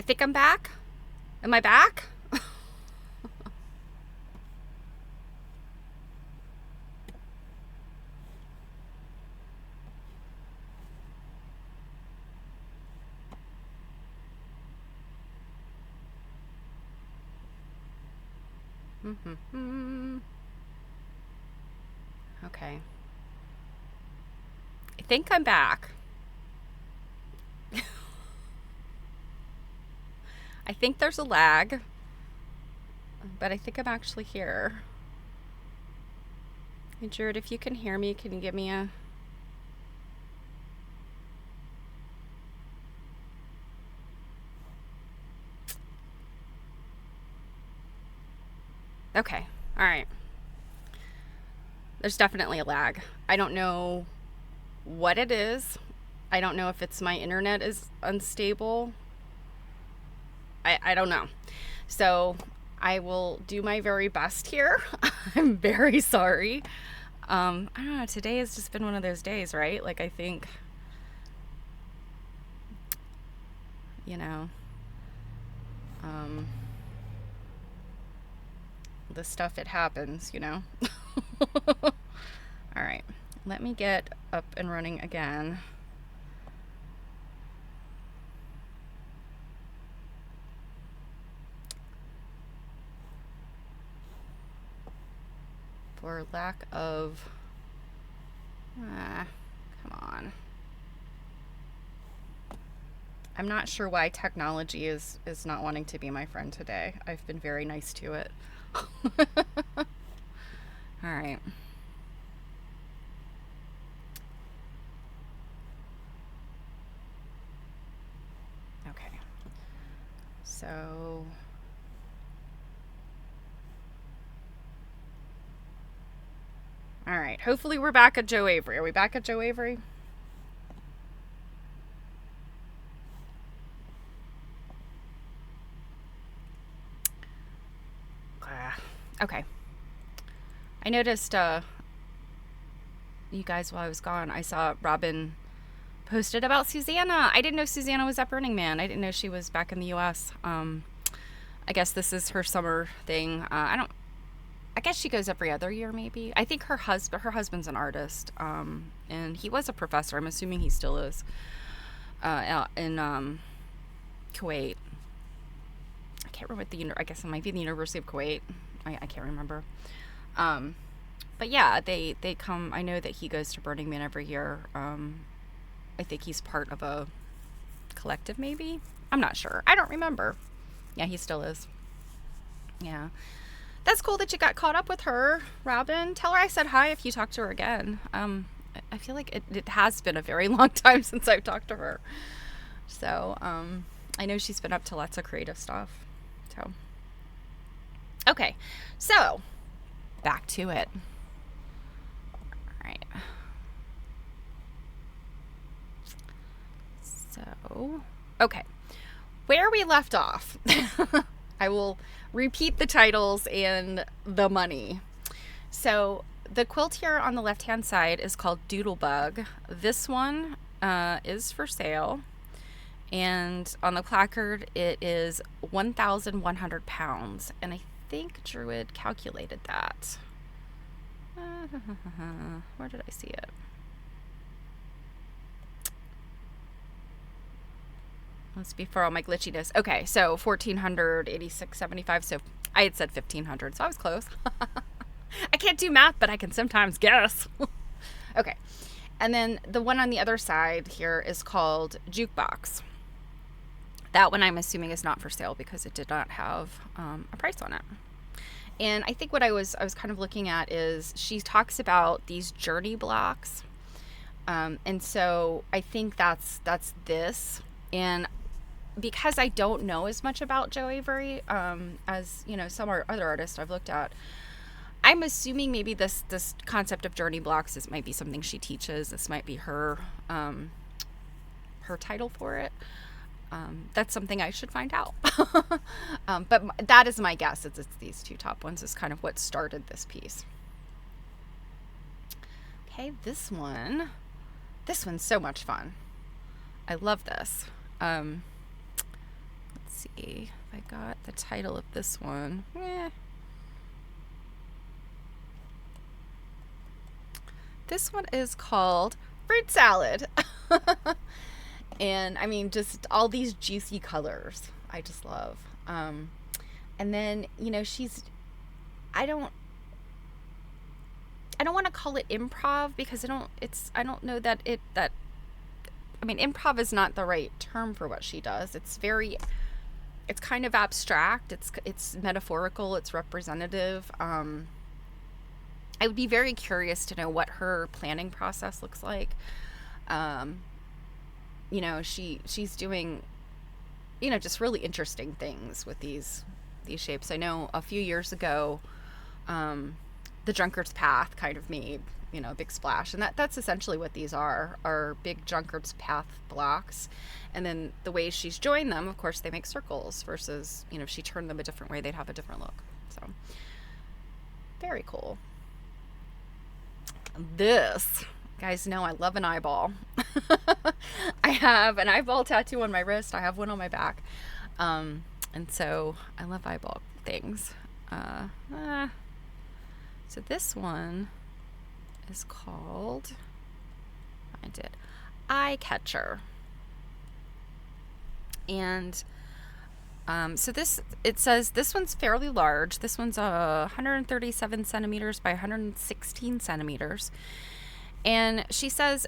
think I'm back. Am I back? Okay. I think I'm back. I think there's a lag, but I think I'm actually here. Hey, Jared, if you can hear me, can you give me a... Okay. All right. There's definitely a lag. I don't know what it is. I don't know if it's my internet is unstable. I don't know. So I will do my very best here. I'm very sorry. I don't know. Today has just been one of those days, right? Like, I think, you know, the stuff, it happens, you know. All right. Let me get up and running again. For lack of... come on. I'm not sure why technology is not wanting to be my friend today. I've been very nice to it. All right. Okay. So... all right. Hopefully we're back at Joe Avery. Are we back at Joe Avery? Okay. I noticed you guys, while I was gone, I saw Robin posted about Susanna. I didn't know Susanna was at Burning Man. I didn't know she was back in the U.S. I guess this is her summer thing. I guess she goes every other year, maybe. I think her husband's an artist, and he was a professor. I'm assuming he still is, in Kuwait. I can't remember I guess it might be the University of Kuwait. I can't remember. But yeah, they come. I know that he goes to Burning Man every year. I think he's part of a collective, maybe. I'm not sure. I don't remember. Yeah, he still is. Yeah. That's cool that you got caught up with her, Robin. Tell her I said hi if you talk to her again. I feel like it has been a very long time since I've talked to her. So, I know she's been up to lots of creative stuff. So, okay. So, back to it. All right. So, okay. Where we left off, I will repeat the titles and the money. So the quilt here on the left-hand side is called Doodlebug. This one is for sale. And on the placard, it is 1,100 pounds. And I think Druid calculated that. Where did I see it? Let's be for all my glitchiness. Okay, so 1,486.75. So I had said 1,500, so I was close. I can't do math, but I can sometimes guess. Okay, and then the one on the other side here is called Jukebox. That one I'm assuming is not for sale because it did not have a price on it. And I think what I was kind of looking at is she talks about these journey blocks, and so I think that's this. And because I don't know as much about Joe Avery as some other artists I've looked at, I'm assuming maybe this concept of journey blocks might be something she teaches. This might be her title for it. That's something I should find out. But that is my guess. It's these two top ones is kind of what started this piece. Okay, this one's so much fun. I love this. Let's see if I got the title of this one. This one is called Fruit Salad. And I mean, just all these juicy colors I just love. And then, you know, I don't want to call it improv because I don't know that I mean, improv is not the right term for what she does. It's kind of abstract. It's metaphorical. It's representative. I would be very curious to know what her planning process looks like. You know, she's doing, you know, just really interesting things with these shapes. I know a few years ago, the Drunkard's Path kind of made, you know, a big splash, and that's essentially what these are big Drunkard's Path blocks. And then the way she's joined them, of course, they make circles versus, you know, if she turned them a different way, they'd have a different look. So very cool. This, guys know I love an eyeball. I have an eyeball tattoo on my wrist. I have one on my back. And so I love eyeball things. So this one is called, Eye Catcher. And so it says this one's fairly large. This one's 137 centimeters by 116 centimeters. And she says,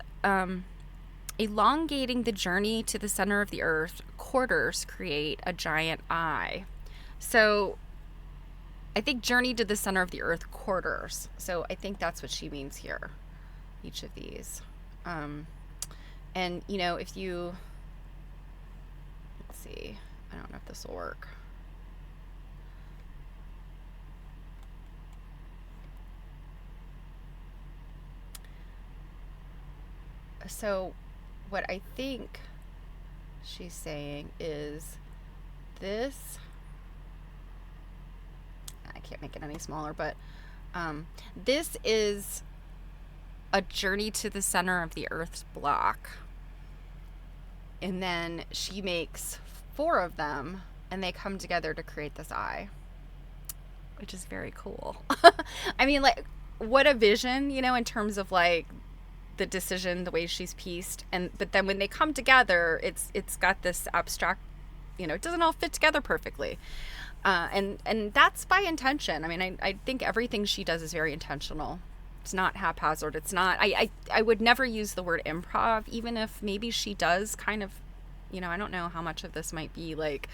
elongating the journey to the center of the earth, quarters create a giant eye. So I think journey to the center of the earth, quarters. So I think that's what she means here, each of these. And, you know, if you, let's see, I don't know if this will work. So what I think she's saying is this, I can't make it any smaller, but this is a journey to the center of the earth's block. And then she makes 4 of them and they come together to create this eye, which is very cool. I mean, like, what a vision, you know, in terms of like the decision, the way she's pieced, but then when they come together, it's got this abstract, you know, it doesn't all fit together perfectly, and that's by intention. I mean, I think everything she does is very intentional. It's not haphazard. It's not. I would never use the word improv, even if maybe she does kind of, you know, I don't know how much of this might be like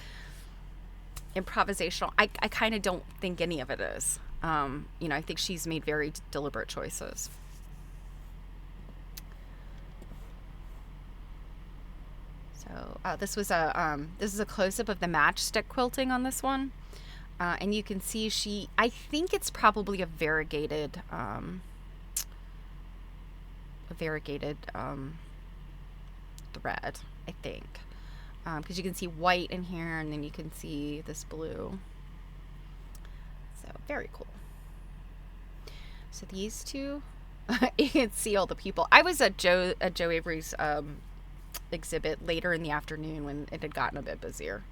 improvisational. I kind of don't think any of it is. You know, I think she's made very deliberate choices. So this is a close-up of the matchstick quilting on this one, and you can see I think it's probably a variegated thread, I think, because you can see white in here, and then you can see this blue. So very cool. So these two, you can see all the people. I was at Joe Avery's exhibit later in the afternoon when it had gotten a bit busier.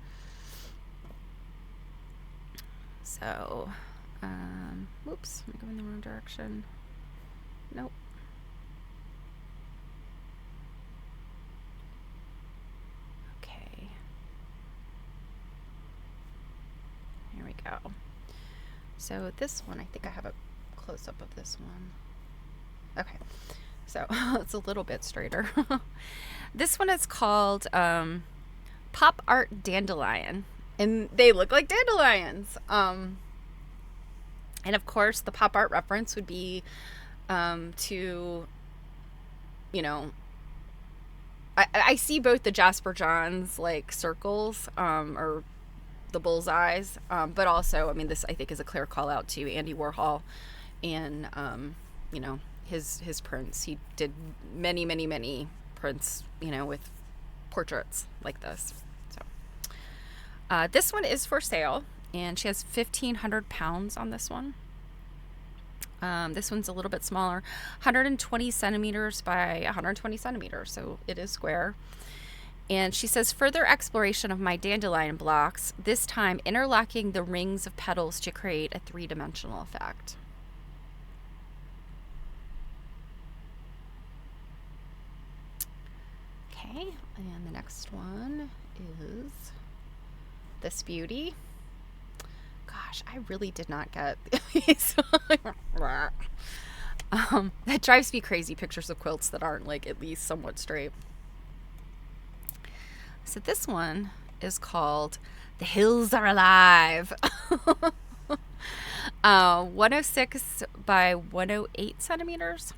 So, whoops, am I going the wrong direction? Nope. Okay. Here we go. So this one, I think I have a close-up of this one. Okay. So it's a little bit straighter. This one is called Pop Art Dandelion, and they look like dandelions. And of course, the pop art reference would be to, you know, I see both the Jasper Johns like circles or the bullseyes, but also, I mean, this I think is a clear call out to Andy Warhol and you know, his prints. He did many prints, you know, with portraits like this. So this one is for sale, and she has 1,500 pounds on this one. This one's a little bit smaller, 120 centimeters by 120 centimeters, so it is square. And she says, further exploration of my dandelion blocks, this time interlocking the rings of petals to create a three-dimensional effect. Okay, and the next one is this beauty. Gosh, I really did not get these. That drives me crazy, pictures of quilts that aren't like at least somewhat straight. So this one is called The Hills Are Alive. 106 by 108 centimeters.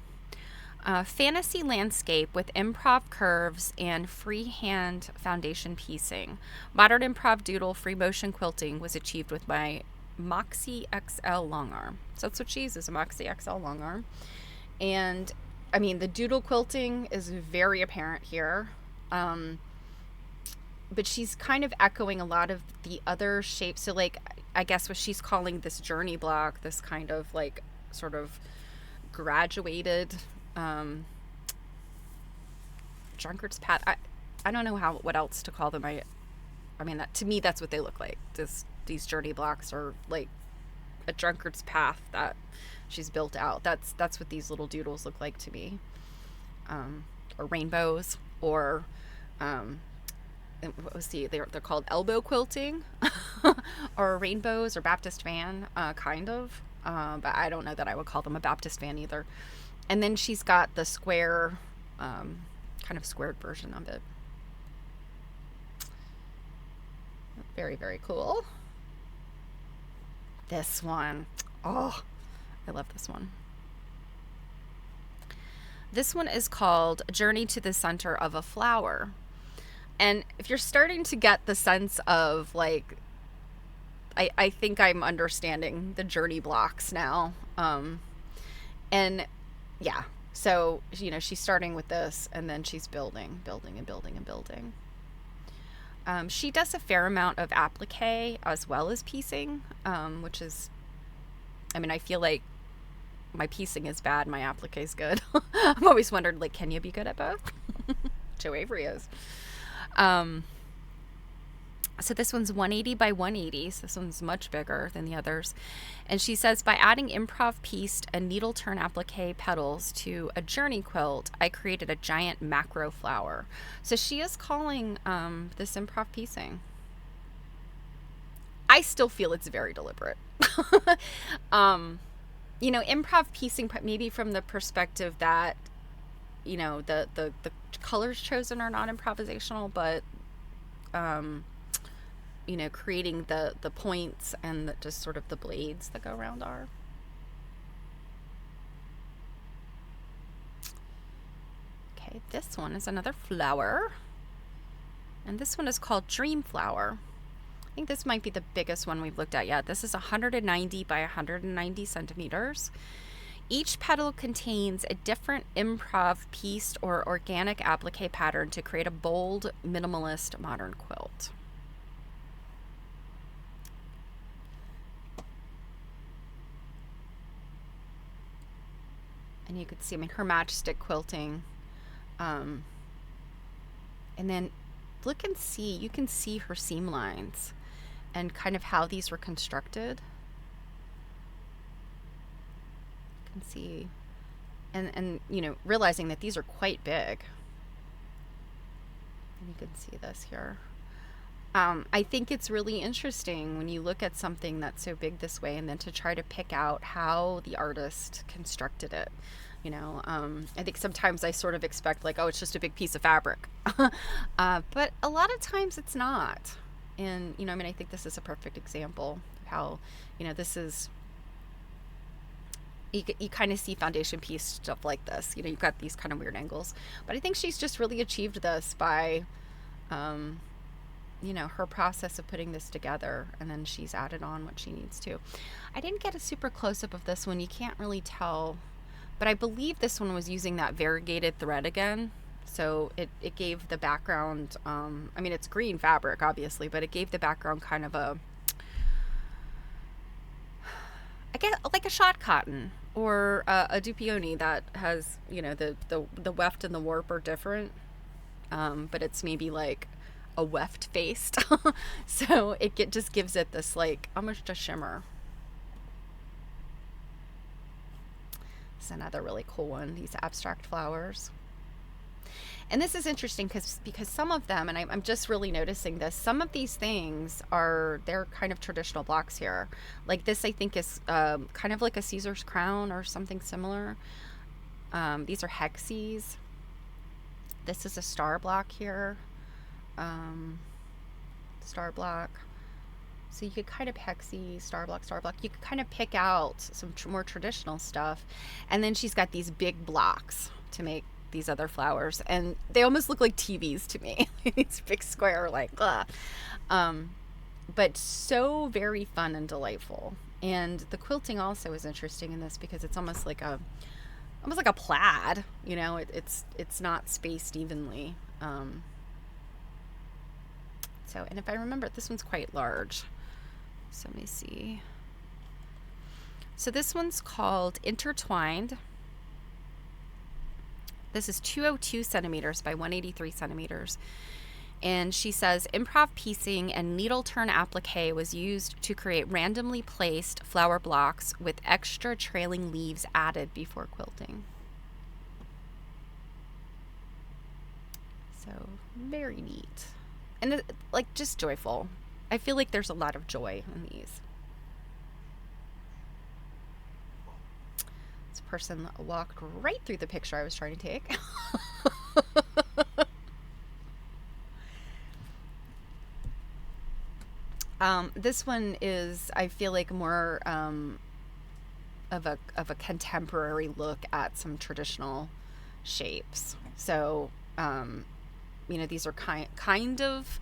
Fantasy landscape with improv curves and freehand foundation piecing. Modern improv doodle free motion quilting was achieved with my Moxie XL long arm. So that's what she uses, a Moxie XL long arm. And I mean, the doodle quilting is very apparent here. But she's kind of echoing a lot of the other shapes. So like, I guess what she's calling this journey block, this kind of like sort of graduated drunkard's path. I don't know what else to call them. I mean, that to me, that's what they look like. These journey blocks are like a drunkard's path that she's built out. That's what these little doodles look like to me. Or rainbows, or they're called elbow quilting, or rainbows, or Baptist fan, kind of. But I don't know that I would call them a Baptist fan either. And then she's got the square, kind of squared version of it. Very, very cool. This one. Oh, I love this one. This one is called Journey to the Center of a Flower. And if you're starting to get the sense of like, I think I'm understanding the journey blocks now. And yeah, so, you know, she's starting with this and then she's building. She does a fair amount of applique as well as piecing, which is, I mean, I feel like my piecing is bad, my applique is good. I've always wondered, like, can you be good at both? Joe Avery is. So this one's 180 by 180. So this one's much bigger than the others. And she says, by adding improv pieced and needle turn applique petals to a journey quilt, I created a giant macro flower. So she is calling this improv piecing. I still feel it's very deliberate. You know, improv piecing, maybe from the perspective that, you know, the colors chosen are not improvisational, but you know, creating the points and just sort of the blades that go around are. Okay, this one is another flower. And this one is called Dream Flower. I think this might be the biggest one we've looked at yet. This is 190 by 190 centimeters. Each petal contains a different improv pieced or organic applique pattern to create a bold, minimalist modern quilt. And you could see, I mean, her matchstick quilting. And then look and see, you can see her seam lines and kind of how these were constructed. You can see, and you know, realizing that these are quite big. And you can see this here. I think it's really interesting when you look at something that's so big this way and then to try to pick out how the artist constructed it. You know, I think sometimes I sort of expect like, oh, it's just a big piece of fabric. But a lot of times it's not. And, you know, I mean, I think this is a perfect example of how, you know, this is, you kind of see foundation piece stuff like this. You know, you've got these kind of weird angles. But I think she's just really achieved this by, you know, her process of putting this together, and then she's added on what she needs to. I didn't get a super close-up of this one. You can't really tell, but I believe this one was using that variegated thread again. So it gave the background, I mean, it's green fabric, obviously, but it gave the background kind of a, I guess, like a shot cotton or a dupioni that has, you know, the weft and the warp are different. but it's maybe like a weft faced. So just gives it this like almost a shimmer. This is another really cool one, these abstract flowers. And this is interesting because some of them, and I'm just really noticing this, some of these things they're kind of traditional blocks here. Like this, I think is kind of like a Caesar's crown or something similar. These are hexes. This is a star block here. Star block. So you could kind of hexy, star block. You could kind of pick out some more traditional stuff. And then she's got these big blocks to make these other flowers. And they almost look like TVs to me. These big square, like, ugh. But so very fun and delightful. And the quilting also is interesting in this because it's almost like a plaid, you know, it's not spaced evenly. And if I remember, this one's quite large. So let me see. So this one's called Intertwined. This is 202 centimeters by 183 centimeters. And she says, improv piecing and needle turn applique was used to create randomly placed flower blocks with extra trailing leaves added before quilting. So very neat. And like just joyful. I feel like there's a lot of joy in these. This person walked right through the picture I was trying to take. This one is, I feel like, more of a contemporary look at some traditional shapes. So, you know, these are kind of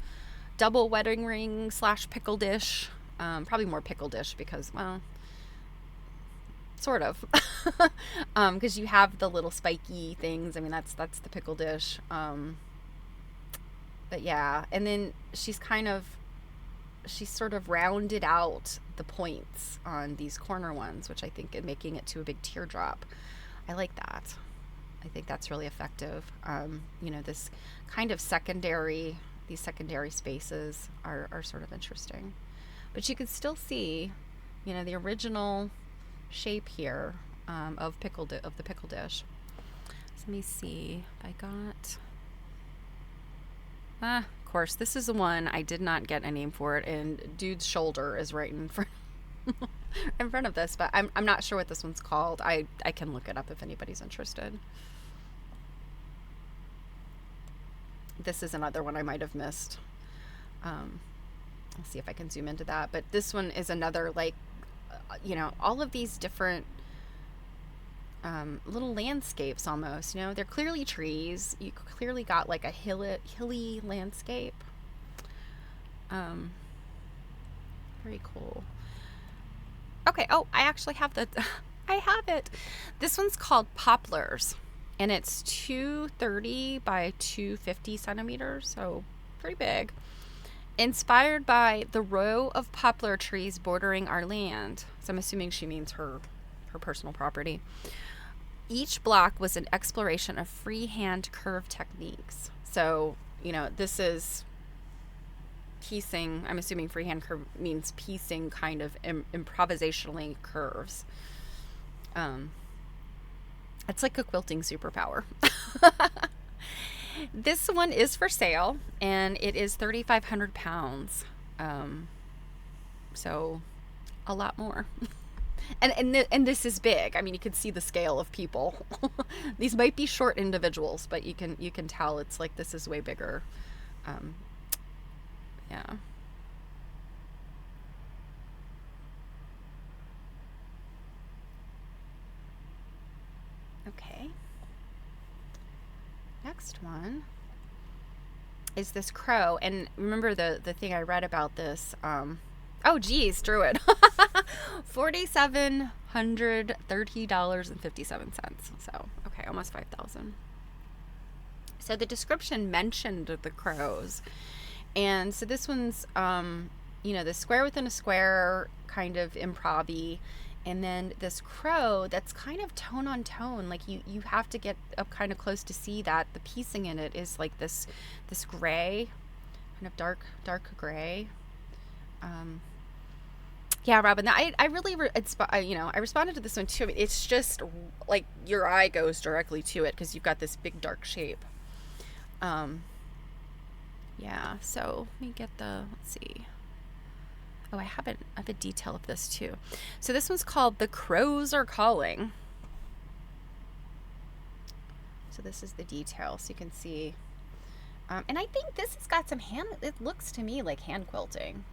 double wedding ring / pickle dish. Probably more pickle dish because, well, sort of. Because you have the little spiky things. I mean, that's the pickle dish. But yeah, and then she's sort of rounded out the points on these corner ones, which I think is making it to a big teardrop. I like that. I think that's really effective. You know, this kind of these secondary spaces are sort of interesting. But you can still see, you know, the original shape here of the pickle dish. So let me see if I got... of course, this is the one I did not get a name for it, and dude's shoulder is right in front of this, but I'm not sure what this one's called. I can look it up if anybody's interested. This is another one I might have missed. I'll see if I can zoom into that. But this one is another, like, you know, all of these different little landscapes almost, you know, they're clearly trees. You clearly got like a hilly landscape. Very cool. Okay. Oh, I actually have I have it. This one's called Poplars, and it's 230 by 250 centimeters. So pretty big. Inspired by the row of poplar trees bordering our land. So I'm assuming she means her personal property. Each block was an exploration of freehand curve techniques. So, you know, this is piecing. I'm assuming freehand curve means piecing kind of improvisationally curves. It's like a quilting superpower. This one is for sale, and it is 3,500 pounds. So a lot more. And this is big. I mean, you can see the scale of people. These might be short individuals, but you can tell it's like this is way bigger. Yeah. Okay. Next one is this crow, and remember the thing I read about this. Oh geez, Druid. $4,730.57. So okay, almost 5,000. So the description mentioned the crows, and so this one's you know, the square within a square kind of improv-y, And then this crow that's kind of tone on tone, like you have to get up kind of close to see that the piecing in it is like this gray, kind of dark gray. Yeah, Robin, I really I responded to this one too. It's just like your eye goes directly to it because you've got this big dark shape. Yeah, so let me get let's see. Oh, I have a detail of this too. So this one's called The Crows Are Calling. So this is the detail, so you can see. And I think this has got some it looks to me like hand quilting.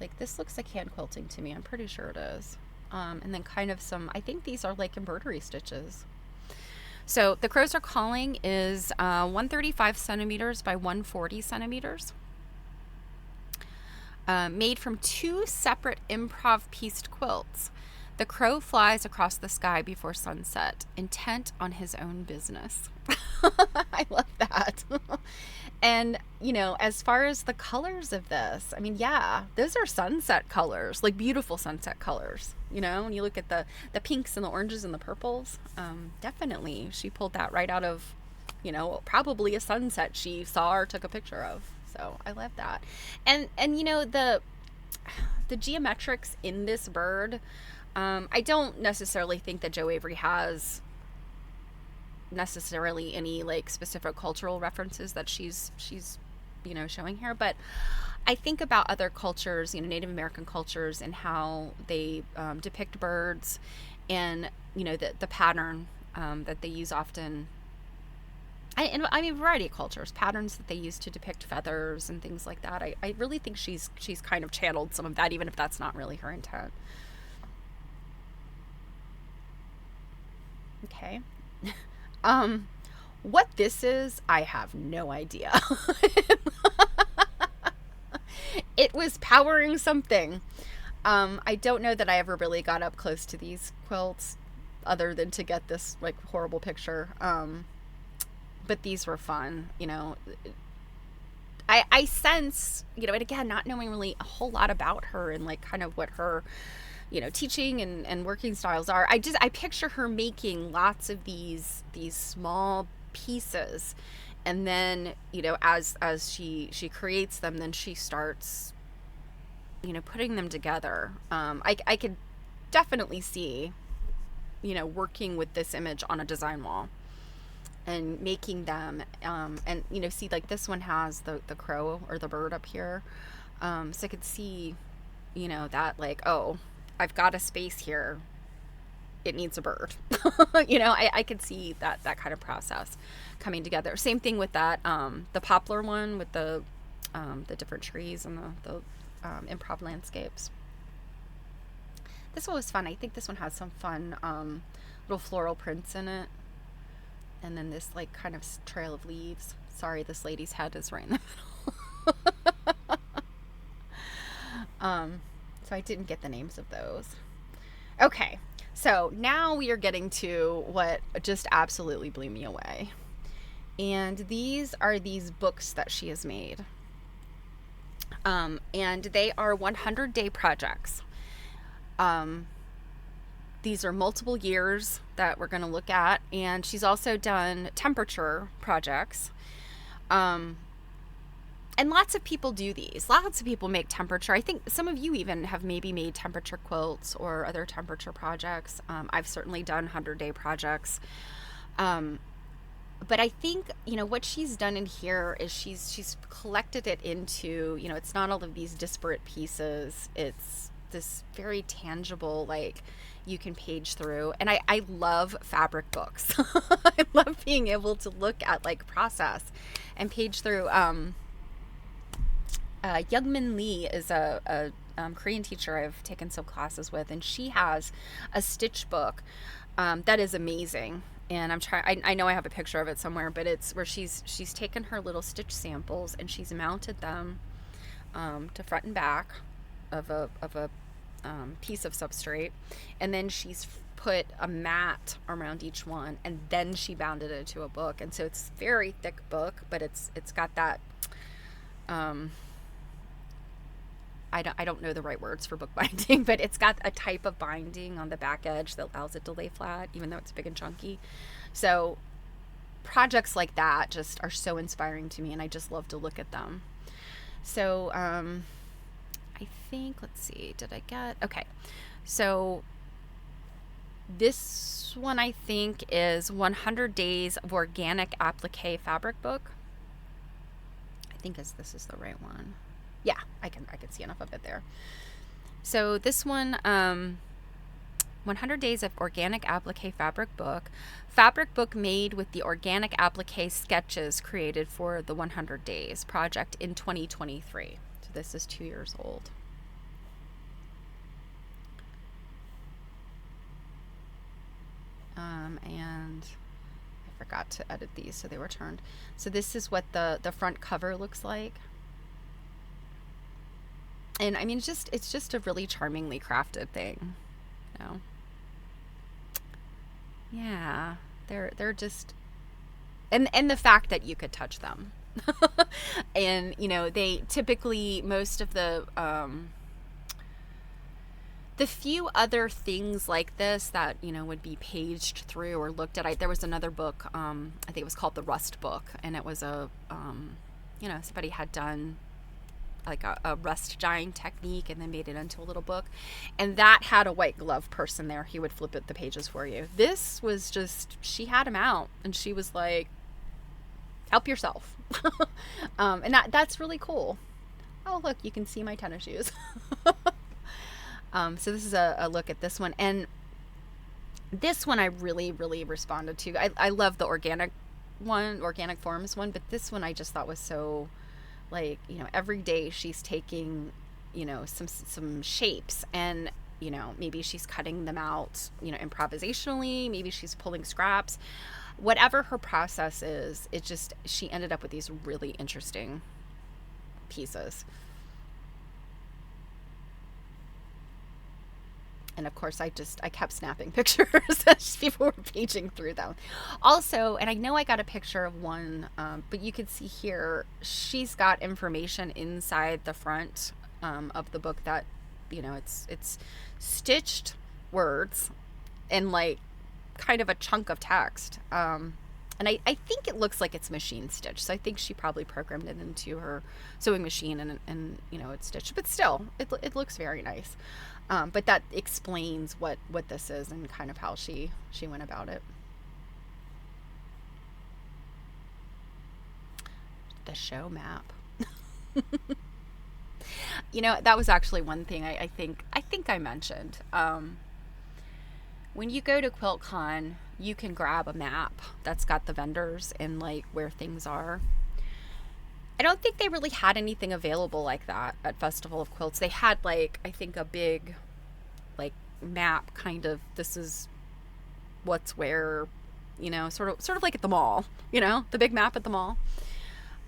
Like this looks like hand quilting to me. I'm pretty sure it is. And then kind of I think these are like embroidery stitches. So The Crows Are Calling is 135 centimeters by 140 centimeters. Made from 2 separate improv pieced quilts. The crow flies across the sky before sunset, intent on his own business. I love that. And, as far as the colors of this, I mean, yeah, those are sunset colors, like beautiful sunset colors. When you look at the pinks and the oranges and the purples, definitely she pulled that right out of, probably a sunset she saw or took a picture of. So I love that. And the geometrics in this bird, I don't necessarily think that Jo Avery has necessarily any like specific cultural references that she's showing here, but I think about other cultures, Native American cultures, and how they depict birds, and the pattern that they use often. I mean, a variety of cultures, patterns that they use to depict feathers and things like that. I really think she's kind of channeled some of that, even if that's not really her intent. Okay. What this is, I have no idea. It was powering something. I don't know that I ever really got up close to these quilts other than to get this like horrible picture. But these were fun, I sense, and again, not knowing really a whole lot about her and like kind of what her, teaching and working styles are. I picture her making lots of these small pieces, and then, as she creates them, then she starts, putting them together. I could definitely see, working with this image on a design wall and making them, and see, like this one has the crow or the bird up here, so I could see, that like, oh, I've got a space here, it needs a bird. I could see that kind of process coming together. Same thing with that the poplar one with the different trees and the improv landscapes. This one was fun. I think this one has some fun little floral prints in it. And then this like kind of trail of leaves. Sorry, this lady's head is right in the middle. So I didn't get the names of those. Okay, so now we are getting to what just absolutely blew me away. And these are these books that she has made. And they are 100-day projects. These are multiple years that we're going to look at, and she's also done temperature projects. And lots of people do these. Lots of people make temperature. I think some of you even have maybe made temperature quilts or other temperature projects. I've certainly done 100-day projects. But I think, what she's done in here is she's collected it into, it's not all of these disparate pieces. It's this very tangible, like, you can page through. And I love fabric books. I love being able to look at like process and page through. Youngmin Lee is a Korean teacher I've taken some classes with, and she has a stitch book that is amazing. And I know I have a picture of it somewhere, but it's where she's taken her little stitch samples and she's mounted them to front and back of a piece of substrate, and then she's put a mat around each one, and then she bounded it into a book. And so it's a very thick book, but it's got that I don't know the right words for bookbinding, but it's got a type of binding on the back edge that allows it to lay flat, even though it's big and chunky. So projects like that just are so inspiring to me, and I just love to look at them. So I think, let's see, did I get, okay. So this one I think is 100 Days of Organic Applique Fabric Book. I think this is the right one. Yeah, I can see enough of it there. So this one, 100 Days of Organic Applique Fabric Book. Fabric book made with the organic applique sketches created for the 100 Days project in 2023. So this is 2 years old. And I forgot to edit these, so they were turned. So this is what the front cover looks like. And I mean, it's just a really charmingly crafted thing, you know. Yeah, they're just, and the fact that you could touch them, and you know, they typically, most of the few other things like this that, you know, would be paged through or looked at. There was another book, I think it was called the Rust Book, and it was you know, somebody had done like a rust dyeing technique and then made it into a little book, and that had a white glove person there. He would flip the pages for you. This was just, she had him out and she was like, help yourself. And that's really cool. Oh, look, you can see my tennis shoes. So this is a look at this one, and this one I really, really responded to. I love the organic forms one, but this one I just thought was so, like, you know, every day she's taking, you know, some shapes, and, you know, maybe she's cutting them out, you know, improvisationally, maybe she's pulling scraps, whatever her process is, it just, she ended up with these really interesting pieces. And of course, I kept snapping pictures as people were paging through them. Also, and I know I got a picture of one, but you can see here, she's got information inside the front of the book that, you know, it's stitched words and like kind of a chunk of text. And I think it looks like it's machine stitched. So I think she probably programmed it into her sewing machine and you know, it's stitched, but still, it looks very nice. But that explains what this is and kind of how she went about it. The show map. You know, that was actually one thing I think I mentioned. When you go to QuiltCon, you can grab a map that's got the vendors and like where things are. I don't think they really had anything available like that at Festival of Quilts. They had like, I think, a big like map, kind of, this is what's where, you know, sort of like at the mall, you know, the big map at the mall.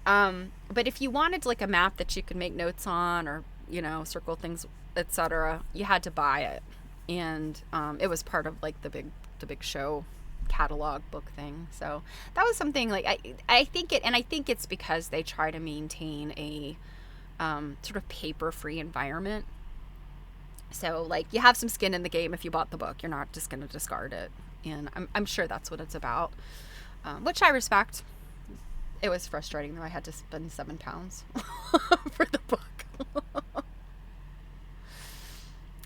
But if you wanted like a map that you could make notes on or, you know, circle things, etc., you had to buy it. And it was part of like the big show catalog book thing. So that was something like I think it's because they try to maintain a sort of paper-free environment. So like you have some skin in the game if you bought the book. You're not just going to discard it. And I'm sure that's what it's about, which I respect. It was frustrating though. I had to spend £7 for the book.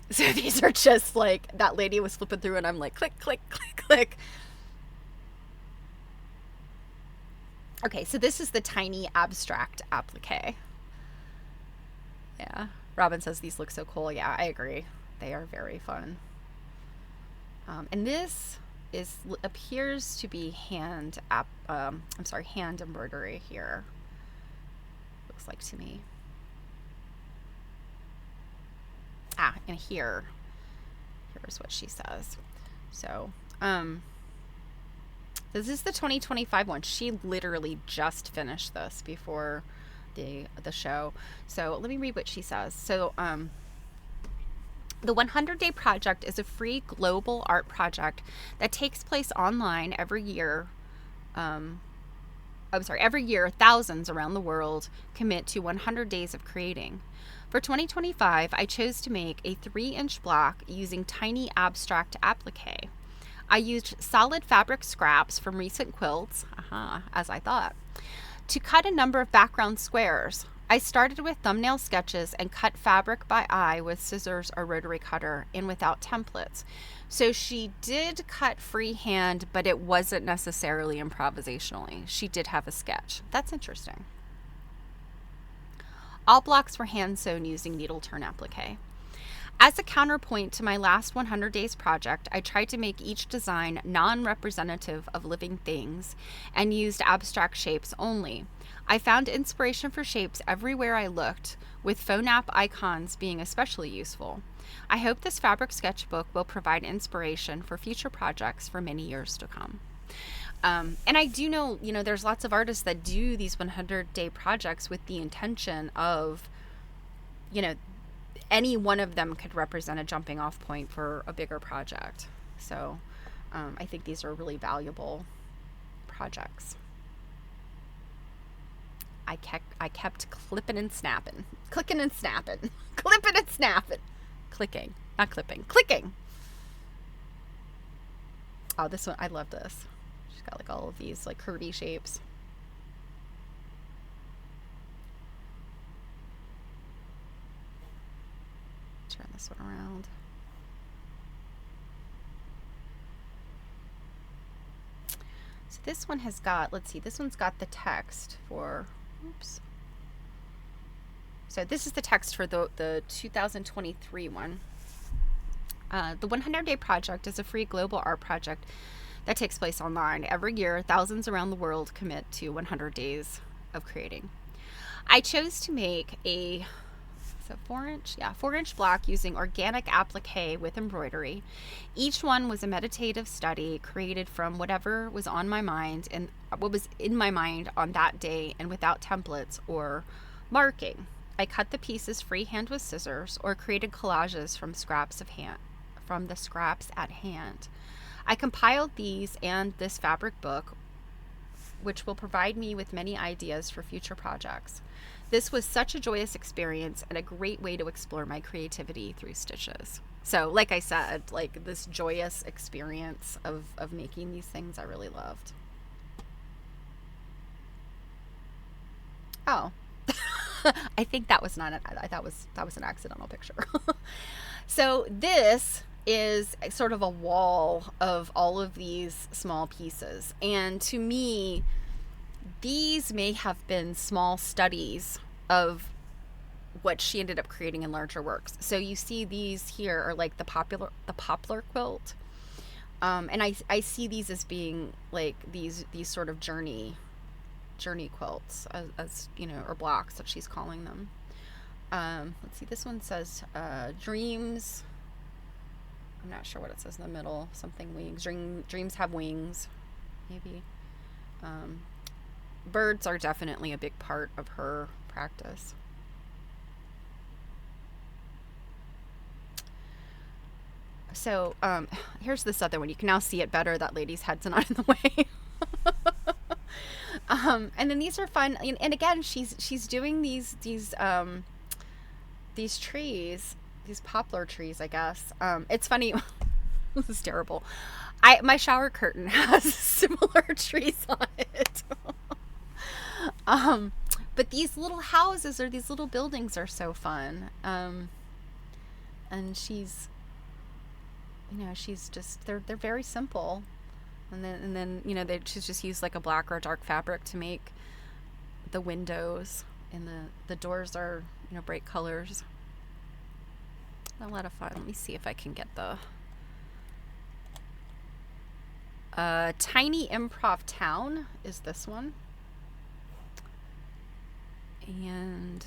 So these are just like, that lady was flipping through and I'm like, click, click, click, click. Okay, so this is the tiny abstract applique. Yeah, Robin says these look so cool. Yeah, I agree. They are very fun. And this appears to be hand embroidery here. Looks like to me. And here's what she says. So, this is the 2025 one. She literally just finished this before the show. So let me read what she says. So, the 100-Day Project is a free global art project that takes place online every year. every year, thousands around the world commit to 100 days of creating. For 2025, I chose to make a 3-inch block using tiny abstract applique. I used solid fabric scraps from recent quilts, as I thought, to cut a number of background squares. I started with thumbnail sketches and cut fabric by eye with scissors or rotary cutter and without templates. So she did cut freehand, but it wasn't necessarily improvisationally. She did have a sketch. That's interesting. All blocks were hand sewn using needle turn applique. As a counterpoint to my last 100 days project, I tried to make each design non-representative of living things and used abstract shapes only. I found inspiration for shapes everywhere I looked, with phone app icons being especially useful. I hope this fabric sketchbook will provide inspiration for future projects for many years to come. And I do know, there's lots of artists that do these 100-day projects with the intention of, any one of them could represent a jumping off point for a bigger project. So I think these are really valuable projects. I kept clipping and snapping, clicking and snapping, clipping and snapping, clicking, not clipping, clicking. Oh, this one, I love this. She's got like all of these like curvy shapes. Turn this one around. So this one has got, let's see, this one's got the text for, oops. So this is the text for the 2023 one. The 100-Day Project is a free global art project that takes place online. Every year, thousands around the world commit to 100 days of creating. I chose to make a 4-inch block using organic applique with embroidery. Each one was a meditative study created from whatever was on my mind and what was in my mind on that day and without templates or marking. I cut the pieces freehand with scissors or created collages from the scraps at hand. I compiled these and this fabric book, which will provide me with many ideas for future projects. This was such a joyous experience and a great way to explore my creativity through stitches. So, like I said, like this joyous experience of making these things I really loved. Oh, I think that was not that was an accidental picture. So this is sort of a wall of all of these small pieces. And to me, these may have been small studies of what she ended up creating in larger works. So you see these here are like the poplar quilt. And I see these as being like these sort of journey quilts as or blocks that she's calling them. Let's see, this one says dreams. I'm not sure what it says in the middle. Something wings. Dreams have wings, maybe. Birds are definitely a big part of her practice. So here's this other one. You can now see it better. That lady's head's not in the way. And then these are fun. And again, she's doing these trees. These poplar trees, I guess. It's funny. This is terrible. My shower curtain has similar trees on it. But these little houses or these little buildings are so fun. And she's just they're very simple. And then she's just used like a black or a dark fabric to make the windows, and the doors are bright colors. A lot of fun. Let me see if I can get the Tiny Improv Town is this one. And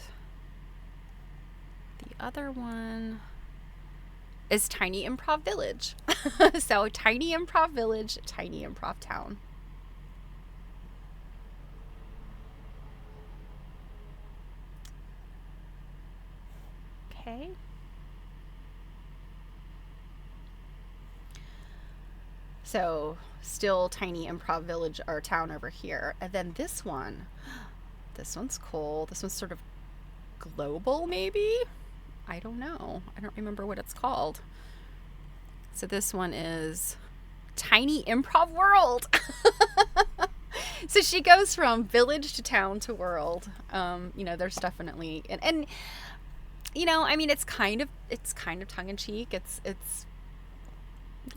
the other one is Tiny Improv Village. So Tiny Improv Village, Tiny Improv Town. Okay. So still tiny improv village or town over here. And then this one's cool. This one's sort of global, maybe? I don't know. I don't remember what it's called. So this one is Tiny Improv World. So she goes from village to town to world. There's definitely and I mean, it's kind of tongue in cheek. It's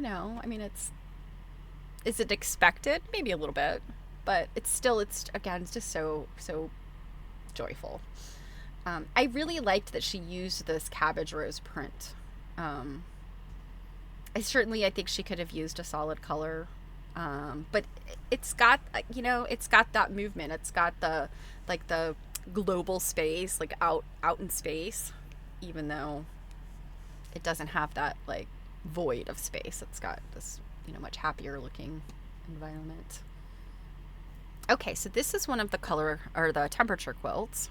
I mean, is it expected? Maybe a little bit, but it's again, it's just so joyful. I really liked that she used this cabbage rose print. I think she could have used a solid color, but it's got that movement. It's got the global space, like out in space, even though it doesn't have that like void of space. It's got this much happier looking environment. Okay, so this is one of the color or the temperature quilts.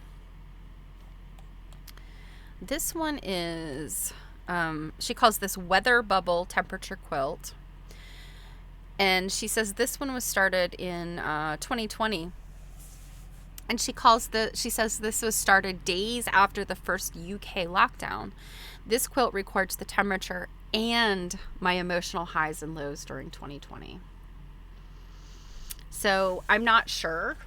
This one is, she calls this Weather Bubble Temperature Quilt. And she says this one was started in 2020. And she says this was started days after the first UK lockdown. This quilt records the temperature and my emotional highs and lows during 2020. So I'm not sure,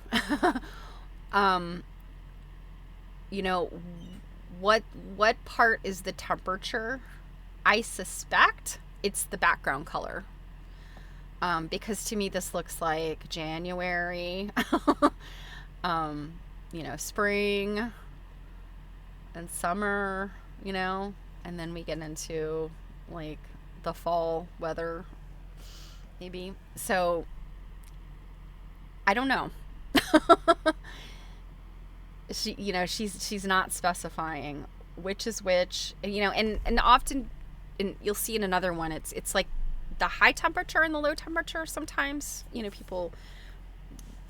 what part is the temperature. I suspect it's the background color, because to me this looks like January, spring and summer, and then we get into like the fall weather maybe. So I don't know. She's not specifying which is which, and often, and you'll see in another one, it's like the high temperature and the low temperature. Sometimes, people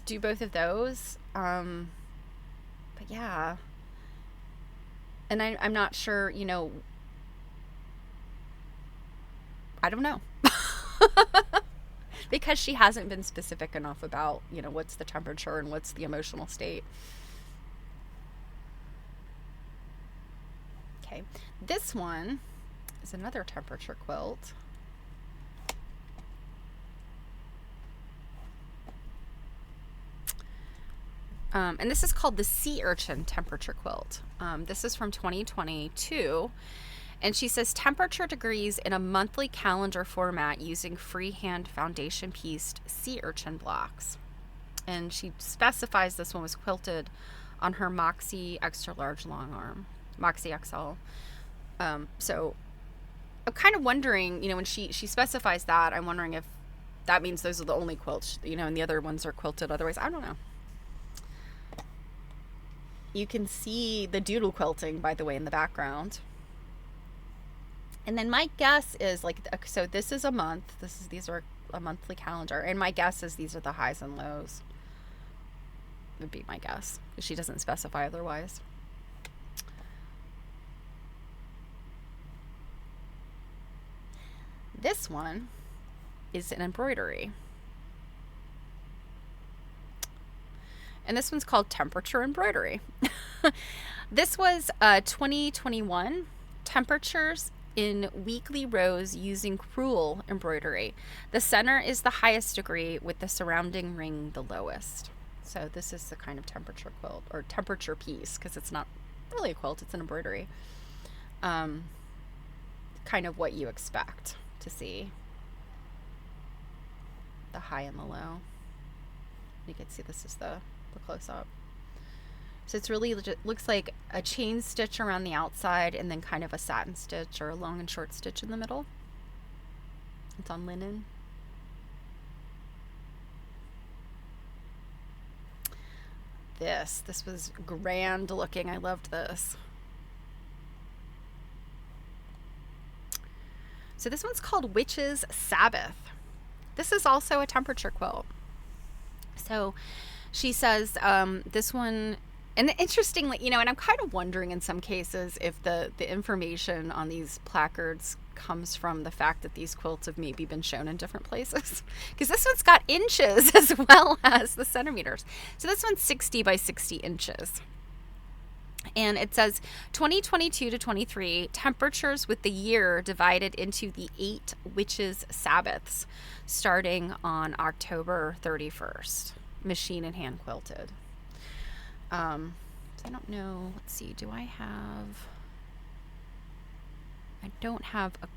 do both of those. But yeah. And I'm not sure, I don't know. Because she hasn't been specific enough about, what's the temperature and what's the emotional state. Okay, this one is another temperature quilt. And this is called the Sea Urchin Temperature Quilt. This is from 2022. And she says temperature degrees in a monthly calendar format using freehand foundation pieced sea urchin blocks. And she specifies this one was quilted on her Moxie extra large long arm, Moxie XL. So I'm kind of wondering, when she specifies that, I'm wondering if that means those are the only quilts, and the other ones are quilted otherwise. I don't know. You can see the doodle quilting, by the way, in the background. And then my guess is so this is a month. These are a monthly calendar. And my guess is these are the highs and lows. Would be my guess. Because she doesn't specify otherwise. This one is an embroidery. And this one's called Temperature Embroidery. This was 2021 temperatures in weekly rows using crewel embroidery. The center is the highest degree with the surrounding ring the lowest. So this is the kind of temperature quilt or temperature piece, because it's not really a quilt, it's an embroidery. Kind of what you expect to see. The high and the low. You can see this is the close-up. So it's really looks like a chain stitch around the outside and then kind of a satin stitch or a long and short stitch in the middle. It's on linen. This was grand looking. I loved this. So this one's called Witch's Sabbath. This is also a temperature quilt. So she says this one, And interestingly, you know, and I'm kind of wondering in some cases if the information on these placards comes from the fact that these quilts have maybe been shown in different places. Because this one's got inches as well as the centimeters. So this one's 60 by 60 inches. And it says 2022 to 23, temperatures with the year divided into the 8 witches' Sabbaths, starting on October 31st. Machine and hand quilted. So I don't know. Let's see. I don't have a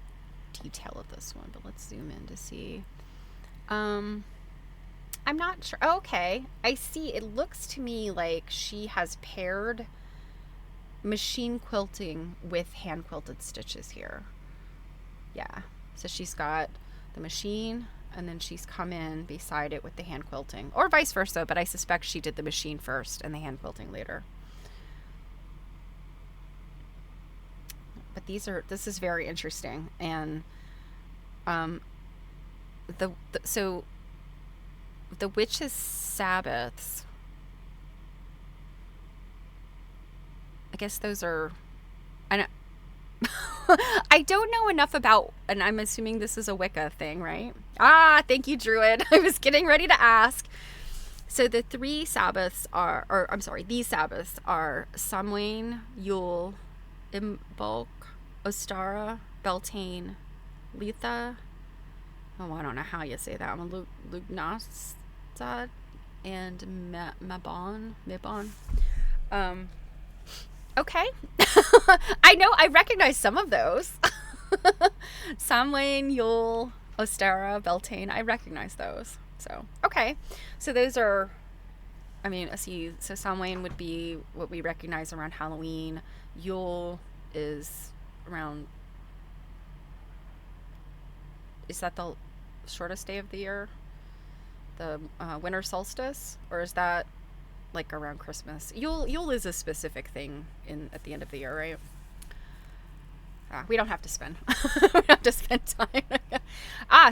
detail of this one, but let's zoom in to see. I'm not sure. Oh, okay. I see. It looks to me like she has paired machine quilting with hand quilted stitches here. Yeah. So she's got the machine and then she's come in beside it with the hand quilting, or vice versa, but I suspect she did the machine first and the hand quilting later. But this is very interesting. And so the witches' Sabbaths, I guess those are, I don't know enough about, and I'm assuming this is a Wicca thing, right? Thank you, Druid. I was getting ready to ask. So the these Sabbaths are Samhain, Yule, Imbolc, Ostara, Beltane, Letha. Oh, I don't know how you say that one. Lugnastad and Mabon. Okay. I recognize some of those. Samhain, Yule, Ostara, Beltane. I recognize those. So, okay. So those are, so Samhain would be what we recognize around Halloween. Yule is around, is that the shortest day of the year? The winter solstice? Or is that like around Christmas? Yule is a specific thing at the end of the year, right? We don't have to spend time.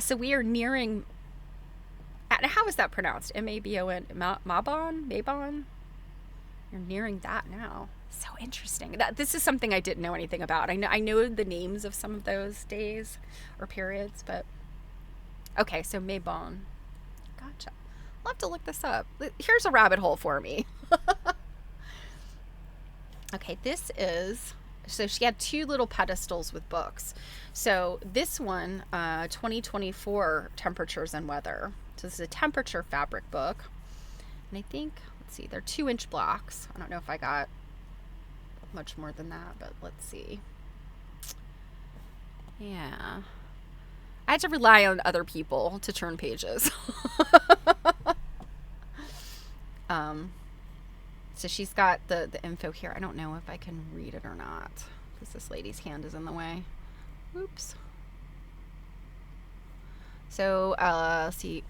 So we are nearing, how is that pronounced? Mabon? Mabon? You're nearing that now. So interesting. This is something I didn't know anything about. I know the names of some of those days or periods, but okay, so Mabon. Gotcha. I'll have to look this up. Here's a rabbit hole for me. Okay, so she had 2 little pedestals with books. So this one, 2024 Temperatures and Weather. So this is a temperature fabric book. And I think, let's see, they're 2-inch blocks. I don't know if I got much more than that, but let's see. Yeah. I had to rely on other people to turn pages. So she's got the info here. I don't know if I can read it or not because this lady's hand is in the way. Oops. So, let's see.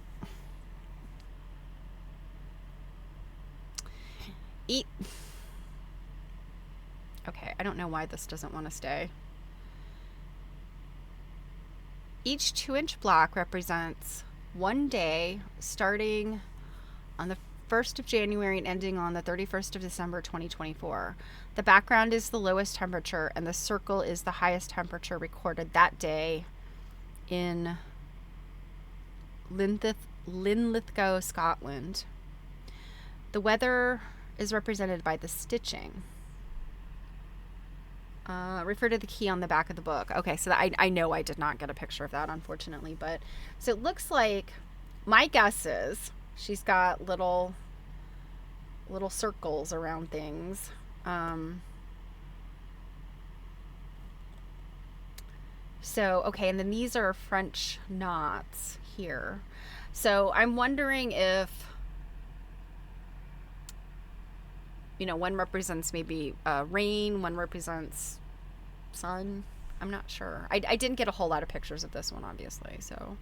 Okay, I don't know why this doesn't want to stay. Each 2-inch block represents one day starting on the 1st of January and ending on the 31st of December 2024. The background is the lowest temperature and the circle is the highest temperature recorded that day in Linlithgow, Scotland. The weather is represented by the stitching. Refer to the key on the back of the book. Okay, so I know I did not get a picture of that, unfortunately, but so it looks like, my guess is she's got little circles around things. So, okay, and then these are French knots here. So I'm wondering if, one represents maybe rain, one represents sun. I'm not sure. I didn't get a whole lot of pictures of this one, obviously, so.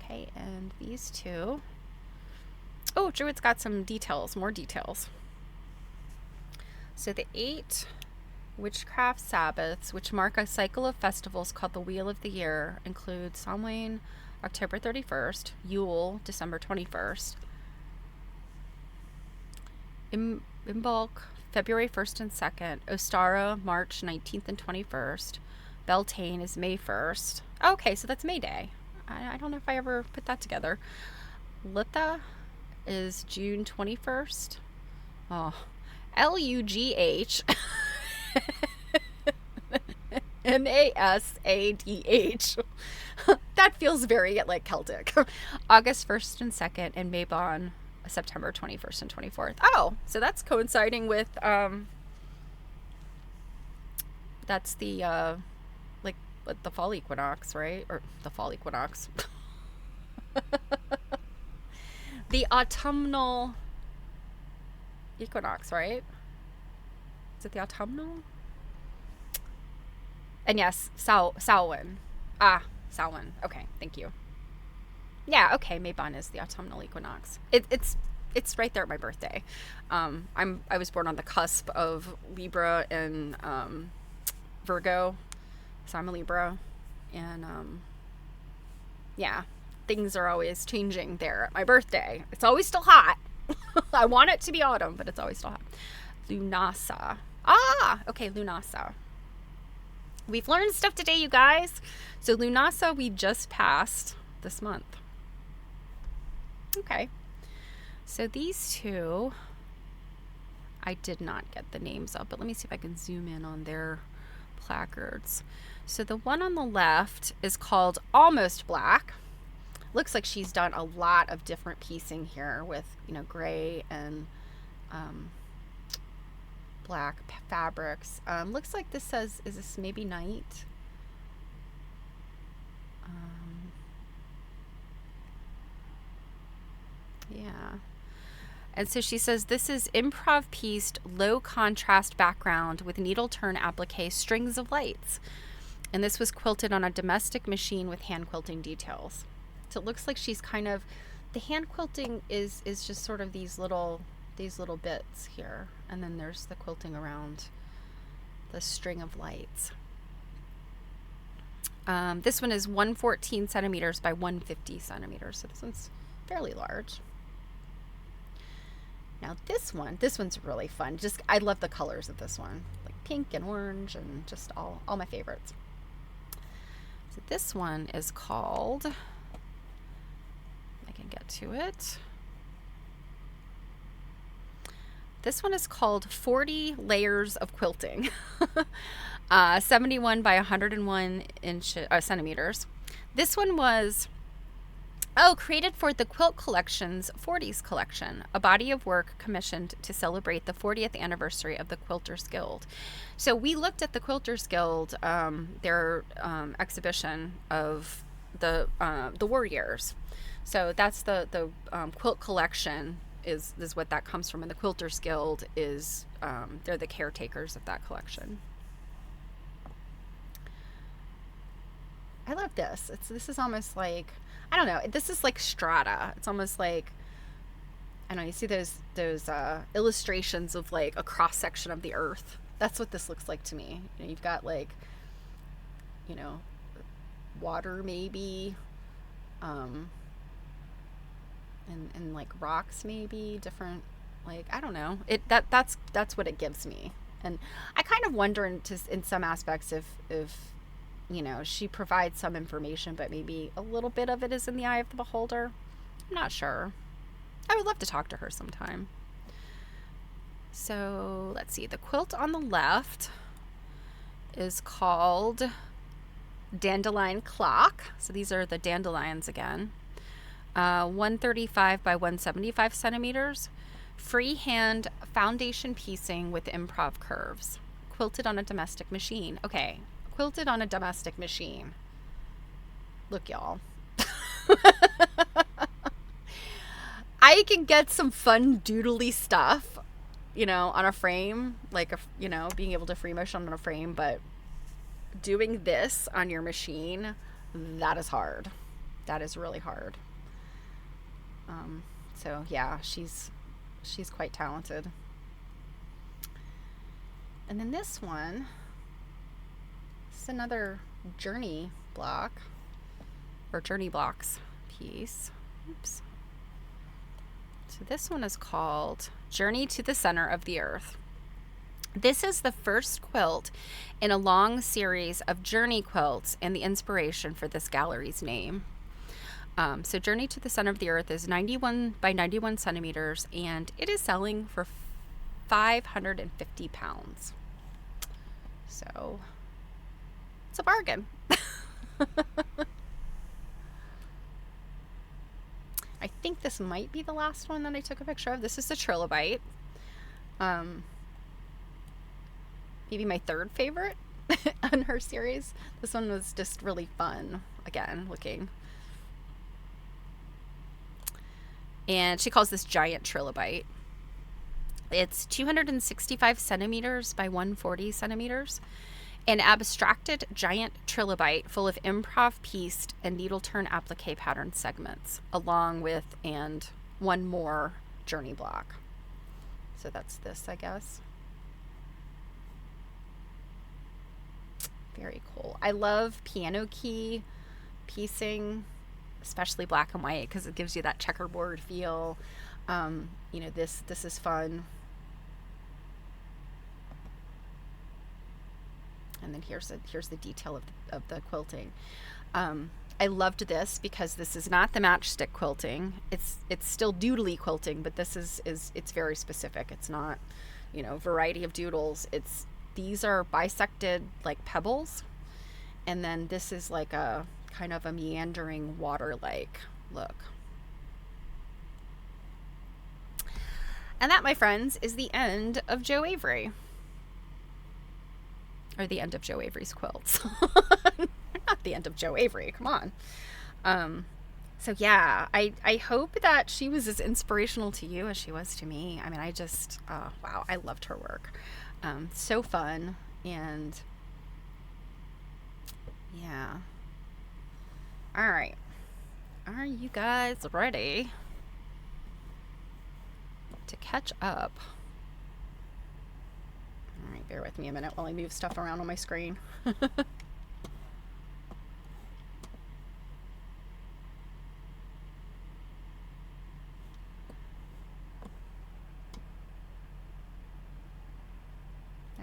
Okay, and these 2. Oh, Druid's got some details, more details. So the 8 witchcraft Sabbaths, which mark a cycle of festivals called the Wheel of the Year, include Samhain, October 31st, Yule, December 21st, Imbolc, February 1st and 2nd. Ostara, March 19th and 21st. Beltane is May 1st. Okay, so that's May Day. I don't know if I ever put that together. Litha is June 21st. Oh, Lugh. Nasadh. That feels very like Celtic. August 1st and 2nd, and Mabon September 21st and 24th. Oh, so that's coinciding with that's the like the fall equinox, right? Or the fall equinox. The autumnal equinox, right? Is it the autumnal? And yes, Samhain. Samhain. Okay, thank you. Yeah, okay, Mabon is the autumnal equinox. It's right there at my birthday. I was born on the cusp of Libra and Virgo, so I'm a Libra, and yeah, things are always changing there at my birthday. It's always still hot. I want it to be autumn, but it's always still hot. Lunasa. Okay, Lunasa. We've learned stuff today, you guys. So Lunasa we just passed this month. Okay. So these two, I did not get the names up, but let me see if I can zoom in on their placards. So the one on the left is called Almost Black. Looks like she's done a lot of different piecing here with, gray and black fabrics. Looks like this says, is this maybe night? Yeah. And so she says, this is improv pieced low contrast background with needle turn applique strings of lights. And this was quilted on a domestic machine with hand quilting details. So it looks like she's kind of, the hand quilting is just sort of these little bits here. And then there's the quilting around the string of lights. This one is 114 centimeters by 150 centimeters. So this one's fairly large. Now this one's really fun. I love the colors of this one, like pink and orange and just all my favorites. So this one is called, I can get to it. This one is called 40 Layers of Quilting, 71 by 101 centimeters. This one was created for the Quilt Collection's 40s collection, a body of work commissioned to celebrate the 40th anniversary of the Quilters Guild. So we looked at the Quilters Guild, their exhibition of the war years. So that's the quilt collection is what that comes from, and the Quilters Guild is they're the caretakers of that collection. I love this. This is almost like, I don't know, this is like strata. It's almost like, I don't know, you see those illustrations of like a cross section of the earth. That's what this looks like to me. You've got like, water maybe, and like rocks maybe, different, like, I don't know. That's what it gives me. And I kind of wonder in some aspects if she provides some information, but maybe a little bit of it is in the eye of the beholder. I'm not sure. I would love to talk to her sometime. So let's see. The quilt on the left is called Dandelion Clock. So these are the dandelions again. 135 by 175 centimeters. Freehand foundation piecing with improv curves. Quilted on a domestic machine. Okay. Quilted on a domestic machine. Look, y'all. I can get some fun doodly stuff, on a frame, like, being able to free motion on a frame, but doing this on your machine, that is hard. That is really hard. So yeah, she's quite talented. And then this one, it's another journey block, or journey blocks piece. Oops. So this one is called Journey to the Center of the Earth. This is the first quilt in a long series of journey quilts and the inspiration for this gallery's name. So Journey to the Center of the Earth is 91 by 91 centimeters, and it is selling for 550 pounds. So it's a bargain. I think this might be the last one that I took a picture of. This is the trilobite. Maybe my third favorite on her series. This one was just really fun, again, looking. And she calls this giant trilobite. It's 265 centimeters by 140 centimeters. An abstracted giant trilobite full of improv pieced and needle turn applique pattern segments, along with and one more journey block. So that's this, I guess. Very cool. I love piano key piecing, especially black and white, because it gives you that checkerboard feel. You know, this is fun. And then here's the detail of the quilting. I loved this because this is not the matchstick quilting. It's still doodly quilting, but this is it's very specific. It's not, you know, variety of doodles. These are bisected like pebbles, and then this is like a kind of a meandering water-like look. And that, my friends, is the end of Jo Avery. Or the end of Jo Avery's quilts. Not the end of Jo Avery, come on. So yeah, I hope that she was as inspirational to you as she was to me. I mean, I just, wow, I loved her work. So fun, and yeah. All right. Are you guys ready to catch up? All right, bear with me a minute while I move stuff around on my screen.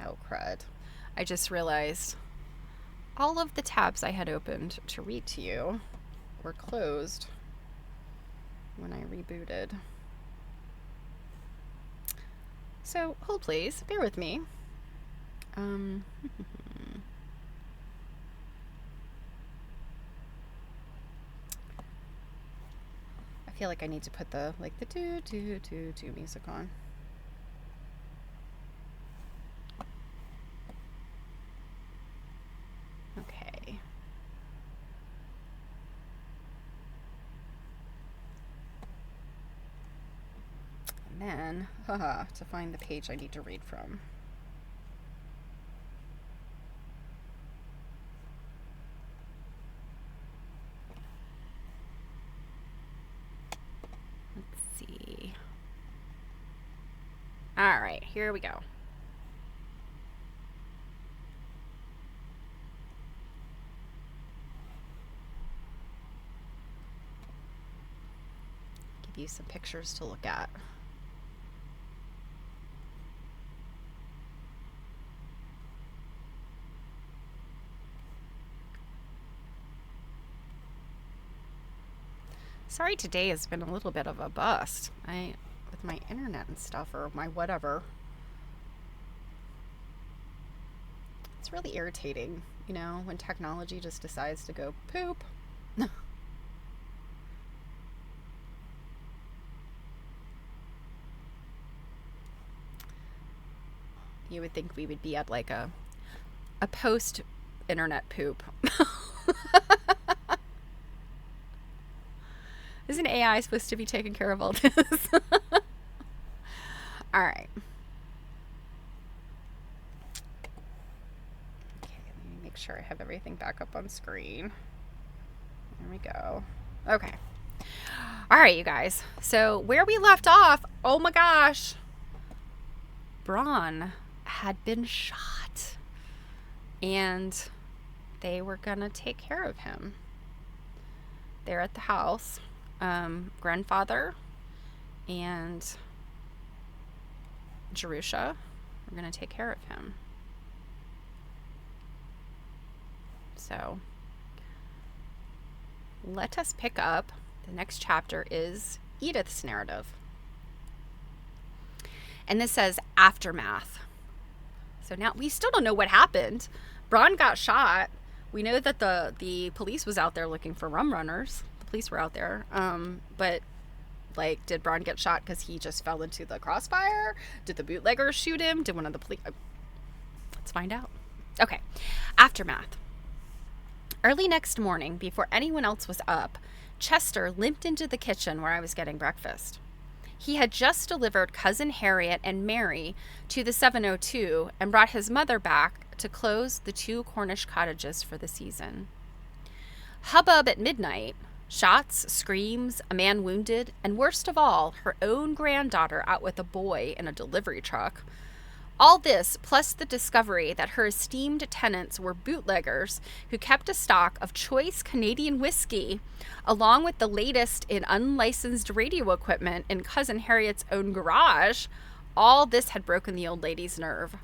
Oh, crud. I just realized all of the tabs I had opened to read to you were closed when I rebooted. So hold please, bear with me. I feel like I need to put the do music on. Okay. And then, to find the page I need to read from. Let's see. All right, here we go. Give you some pictures to look at. Sorry, today has been a little bit of a bust. With my internet and stuff, or my whatever. It's really irritating, you know, when technology just decides to go poop. You would think we would be at like a post-internet poop. Isn't AI supposed to be taking care of all this? All right. Okay, let me make sure I have everything back up on screen. There we go. Okay. All right, you guys. So where we left off, oh my gosh, Braun had been shot, and they were gonna take care of him. They're at the house. Grandfather And Jerusha, we're going to take care of him. So let us pick up. The next chapter is Edith's narrative. And this says aftermath. So now we still don't know what happened. Bronn got shot. We know that the police was out there looking for rum runners. The police were out there. But like, did Bronn get shot because he just fell into the crossfire? Did the bootleggers shoot him? Did one of the police? Let's find out. Okay. Aftermath. Early next morning, before anyone else was up, Chester limped into the kitchen where I was getting breakfast. He had just delivered Cousin Harriet and Mary to the 702 and brought his mother back to close the 2 Cornish cottages for the season. Hubbub at midnight, shots, screams, a man wounded, and worst of all, her own granddaughter out with a boy in a delivery truck. All this, plus the discovery that her esteemed tenants were bootleggers who kept a stock of choice Canadian whiskey, along with the latest in unlicensed radio equipment in Cousin Harriet's own garage, all this had broken the old lady's nerve.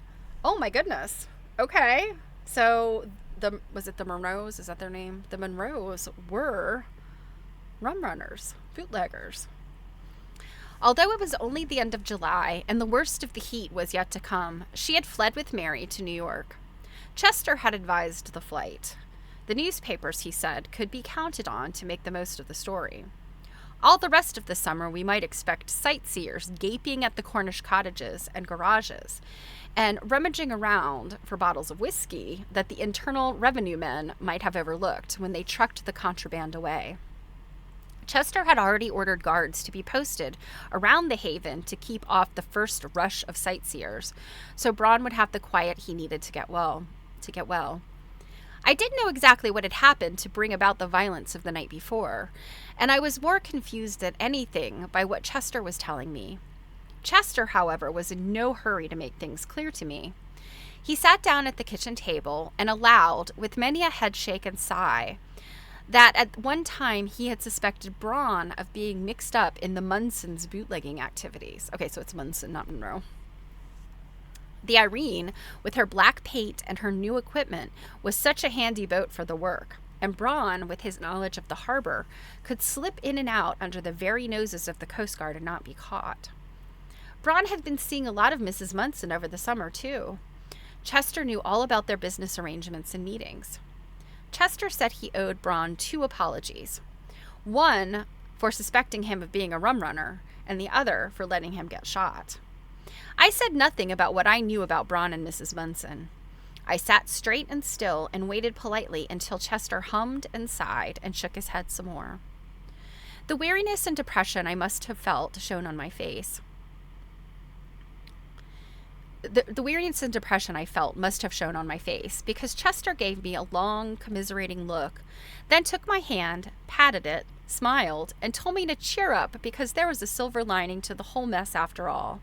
Oh my goodness. Okay. So, was it the Monroes? Is that their name? The Monroes were rum runners, bootleggers. Although it was only the end of July and the worst of the heat was yet to come, she had fled with Mary to New York. Chester had advised the flight. The newspapers, he said, could be counted on to make the most of the story. All the rest of the summer we might expect sightseers gaping at the Cornish cottages and garages and rummaging around for bottles of whiskey that the Internal Revenue men might have overlooked when they trucked the contraband away. Chester had already ordered guards to be posted around the haven to keep off the first rush of sightseers, so Bronn would have the quiet he needed to get well. I didn't know exactly what had happened to bring about the violence of the night before, and I was more confused than anything by what Chester was telling me. Chester, however, was in no hurry to make things clear to me. He sat down at the kitchen table and allowed, with many a headshake and sigh, that at one time he had suspected Bronn of being mixed up in the Munson's bootlegging activities. Okay, so it's Munson, not Monroe. The Irene, with her black paint and her new equipment, was such a handy boat for the work, and Bronn, with his knowledge of the harbor, could slip in and out under the very noses of the Coast Guard and not be caught. Bronn had been seeing a lot of Mrs. Munson over the summer, too. Chester knew all about their business arrangements and meetings. Chester said he owed Bronn 2 apologies. One for suspecting him of being a rum runner, and the other for letting him get shot. I said nothing about what I knew about Bronn and Mrs. Munson. I sat straight and still and waited politely until Chester hummed and sighed and shook his head some more. The weariness and depression I must have felt shone on my face. The weariness and depression I felt must have shown on my face, because Chester gave me a long, commiserating look, then took my hand, patted it, smiled, and told me to cheer up because there was a silver lining to the whole mess after all.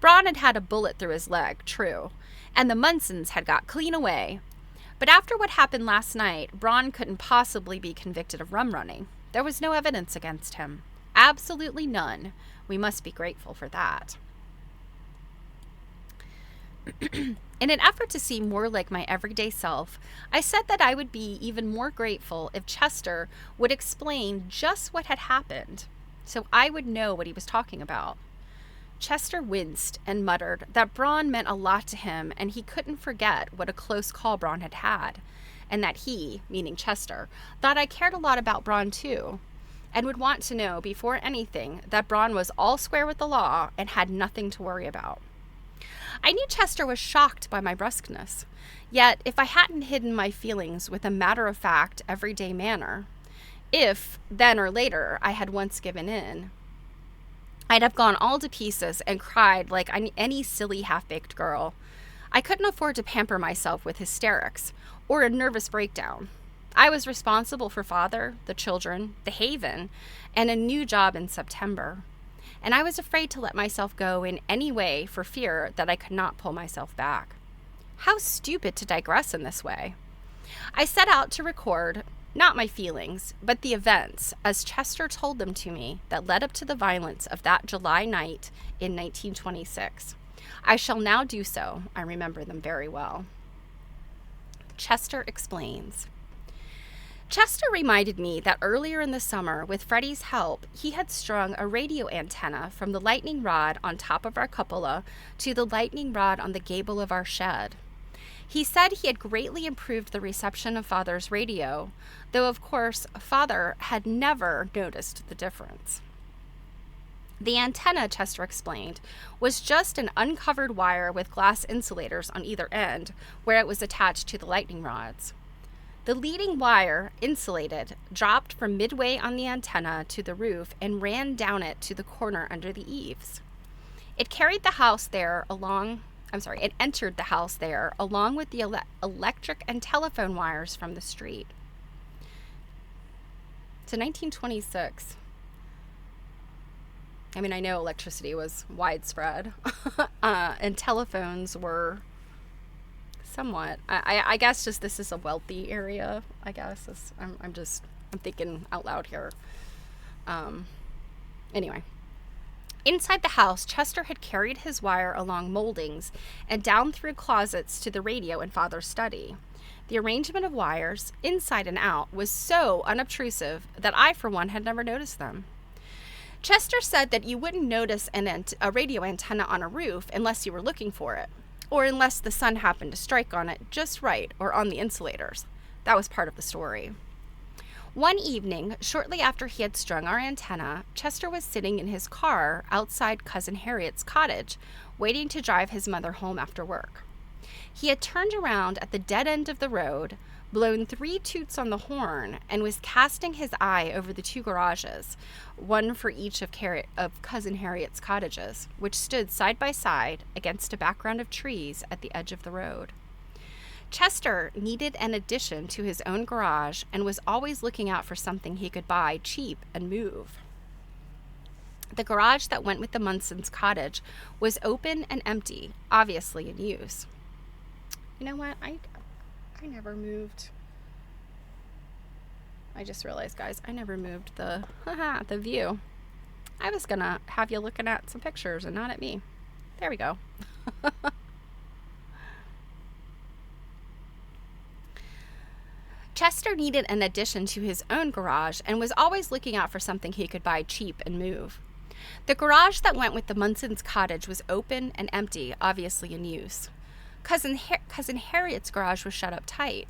Bronn had had a bullet through his leg, true, and the Munsons had got clean away. But after what happened last night, Bronn couldn't possibly be convicted of rum running. There was no evidence against him. Absolutely none. We must be grateful for that. In an effort to seem more like my everyday self, I said that I would be even more grateful if Chester would explain just what had happened, so I would know what he was talking about. Chester winced and muttered that Bronn meant a lot to him and he couldn't forget what a close call Bronn had had, and that he, meaning Chester, thought I cared a lot about Bronn too, and would want to know before anything that Bronn was all square with the law and had nothing to worry about. I knew Chester was shocked by my brusqueness, yet if I hadn't hidden my feelings with a matter-of-fact, everyday manner, if, then or later, I had once given in, I'd have gone all to pieces and cried like any silly half-baked girl. I couldn't afford to pamper myself with hysterics or a nervous breakdown. I was responsible for father, the children, the haven, and a new job in September. And I was afraid to let myself go in any way for fear that I could not pull myself back. How stupid to digress in this way. I set out to record Not my feelings, but the events, as Chester told them to me, that led up to the violence of that July night in 1926. I shall now do so. I remember them very well. Chester explains. Chester reminded me that earlier in the summer, with Freddie's help, he had strung a radio antenna from the lightning rod on top of our cupola to the lightning rod on the gable of our shed. He said he had greatly improved the reception of Father's radio, though of course Father had never noticed the difference. The antenna, Chester explained, was just an uncovered wire with glass insulators on either end, where it was attached to the lightning rods. The leading wire, insulated, dropped from midway on the antenna to the roof and ran down it to the corner under the eaves. It entered the house there along with the electric and telephone wires from the street. To 1926. I mean, I know electricity was widespread, and telephones were somewhat. I guess just this is a wealthy area. I guess I'm thinking out loud here. Anyway, inside the house, Chester had carried his wire along moldings and down through closets to the radio in Father's study. The arrangement of wires, inside and out, was so unobtrusive that I, for one, had never noticed them. Chester said that you wouldn't notice a radio antenna on a roof unless you were looking for it, or unless the sun happened to strike on it just right or on the insulators. That was part of the story. One evening, shortly after he had strung our antenna, Chester was sitting in his car outside Cousin Harriet's cottage, waiting to drive his mother home after work. He had turned around at the dead end of the road, blown 3 toots on the horn, and was casting his eye over the 2 garages, one for each of Cousin Harriet's cottages, which stood side by side against a background of trees at the edge of the road. Chester needed an addition to his own garage and was always looking out for something he could buy cheap and move. The garage that went with the Munson's cottage was open and empty, obviously in use. You know what? I never moved. I just realized, guys, I never moved the view. I was gonna have you looking at some pictures and not at me. There we go. Chester needed an addition to his own garage and was always looking out for something he could buy cheap and move. The garage that went with the Munson's cottage was open and empty, obviously in use. Cousin Harriet's garage was shut up tight.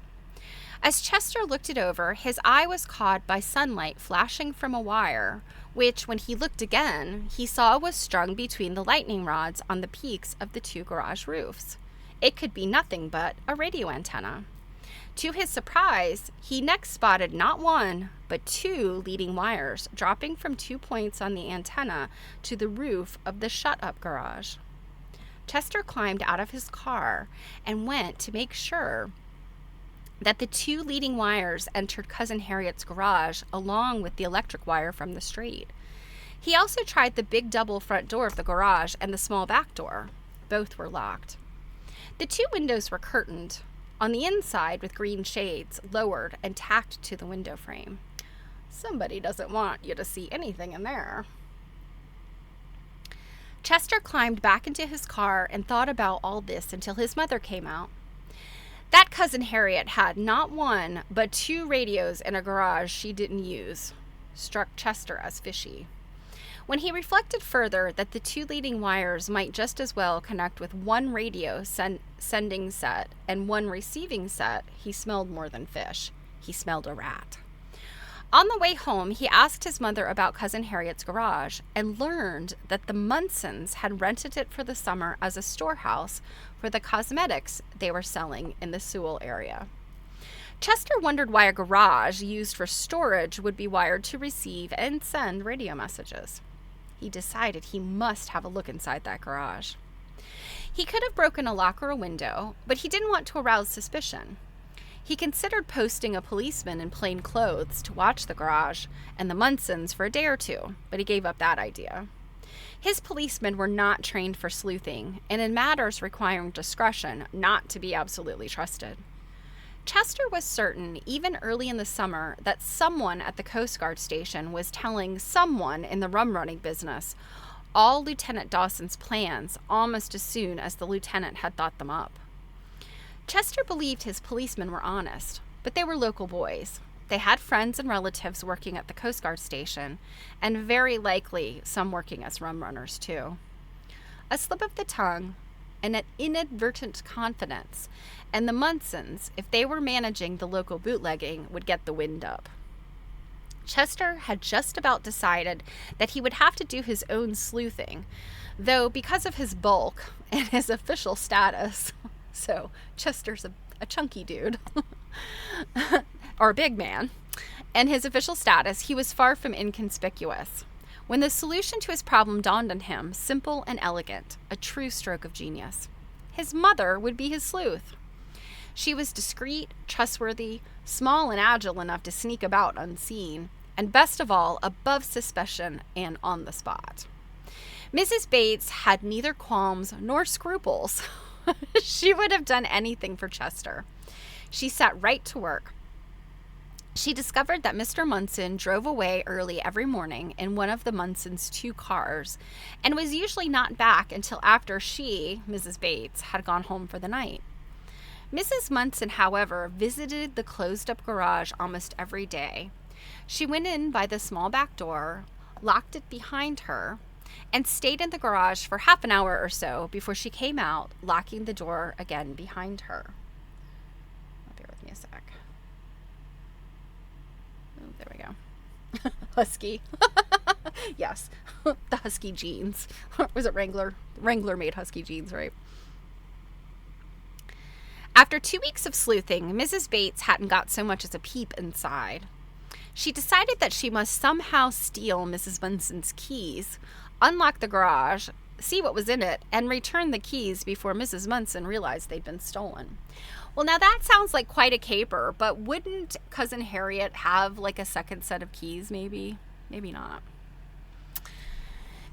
As Chester looked it over, his eye was caught by sunlight flashing from a wire, which, when he looked again, he saw was strung between the lightning rods on the peaks of the 2 garage roofs. It could be nothing but a radio antenna. To his surprise, he next spotted not 1, but 2 leading wires dropping from 2 points on the antenna to the roof of the shut-up garage. Chester climbed out of his car and went to make sure that the 2 leading wires entered Cousin Harriet's garage along with the electric wire from the street. He also tried the big double front door of the garage and the small back door. Both were locked. The 2 windows were curtained, on the inside with green shades lowered and tacked to the window frame. Somebody doesn't want you to see anything in there. Chester climbed back into his car and thought about all this until his mother came out. That Cousin Harriet had not 1, but 2 radios in a garage she didn't use. Struck Chester as fishy. When he reflected further that the 2 leading wires might just as well connect with 1 radio sending set and 1 receiving set, he smelled more than fish. He smelled a rat. On the way home, he asked his mother about Cousin Harriet's garage and learned that the Munsons had rented it for the summer as a storehouse for the cosmetics they were selling in the Sewell area. Chester wondered why a garage used for storage would be wired to receive and send radio messages. He decided he must have a look inside that garage. He could have broken a lock or a window, but he didn't want to arouse suspicion. He considered posting a policeman in plain clothes to watch the garage and the Munsons for a day or 2, but he gave up that idea. His policemen were not trained for sleuthing, and in matters requiring discretion, not to be absolutely trusted. Chester was certain, even early in the summer, that someone at the Coast Guard station was telling someone in the rum running business all Lieutenant Dawson's plans almost as soon as the lieutenant had thought them up. Chester believed his policemen were honest, but they were local boys. They had friends and relatives working at the Coast Guard station, and very likely some working as rum runners too. A slip of the tongue, and an inadvertent confidence, and the Munsons, if they were managing the local bootlegging, would get the wind up. Chester had just about decided that he would have to do his own sleuthing, though because of his bulk and his official status, so Chester's a chunky dude, or a big man, and his official status, he was far from inconspicuous. When the solution to his problem dawned on him, simple and elegant, a true stroke of genius. His mother would be his sleuth. She was discreet, trustworthy, small and agile enough to sneak about unseen, and best of all, above suspicion and on the spot. Mrs. Bates had neither qualms nor scruples. She would have done anything for Chester. She sat right to work. She discovered that Mr. Munson drove away early every morning in one of the Munsons' 2 cars and was usually not back until after she, Mrs. Bates, had gone home for the night. Mrs. Munson, however, visited the closed-up garage almost every day. She went in by the small back door, locked it behind her, and stayed in the garage for half an hour or so before she came out, locking the door again behind her. Bear with me a sec. Oh, there we go. Husky. Yes, the husky jeans. Was it Wrangler? Wrangler made husky jeans, right? After 2 weeks of sleuthing, Mrs. Bates hadn't got so much as a peep inside. She decided that she must somehow steal Mrs. Munson's keys, unlock the garage, see what was in it, and return the keys before Mrs. Munson realized they'd been stolen. Well, now that sounds like quite a caper, but wouldn't Cousin Harriet have like a second set of keys maybe? Maybe not.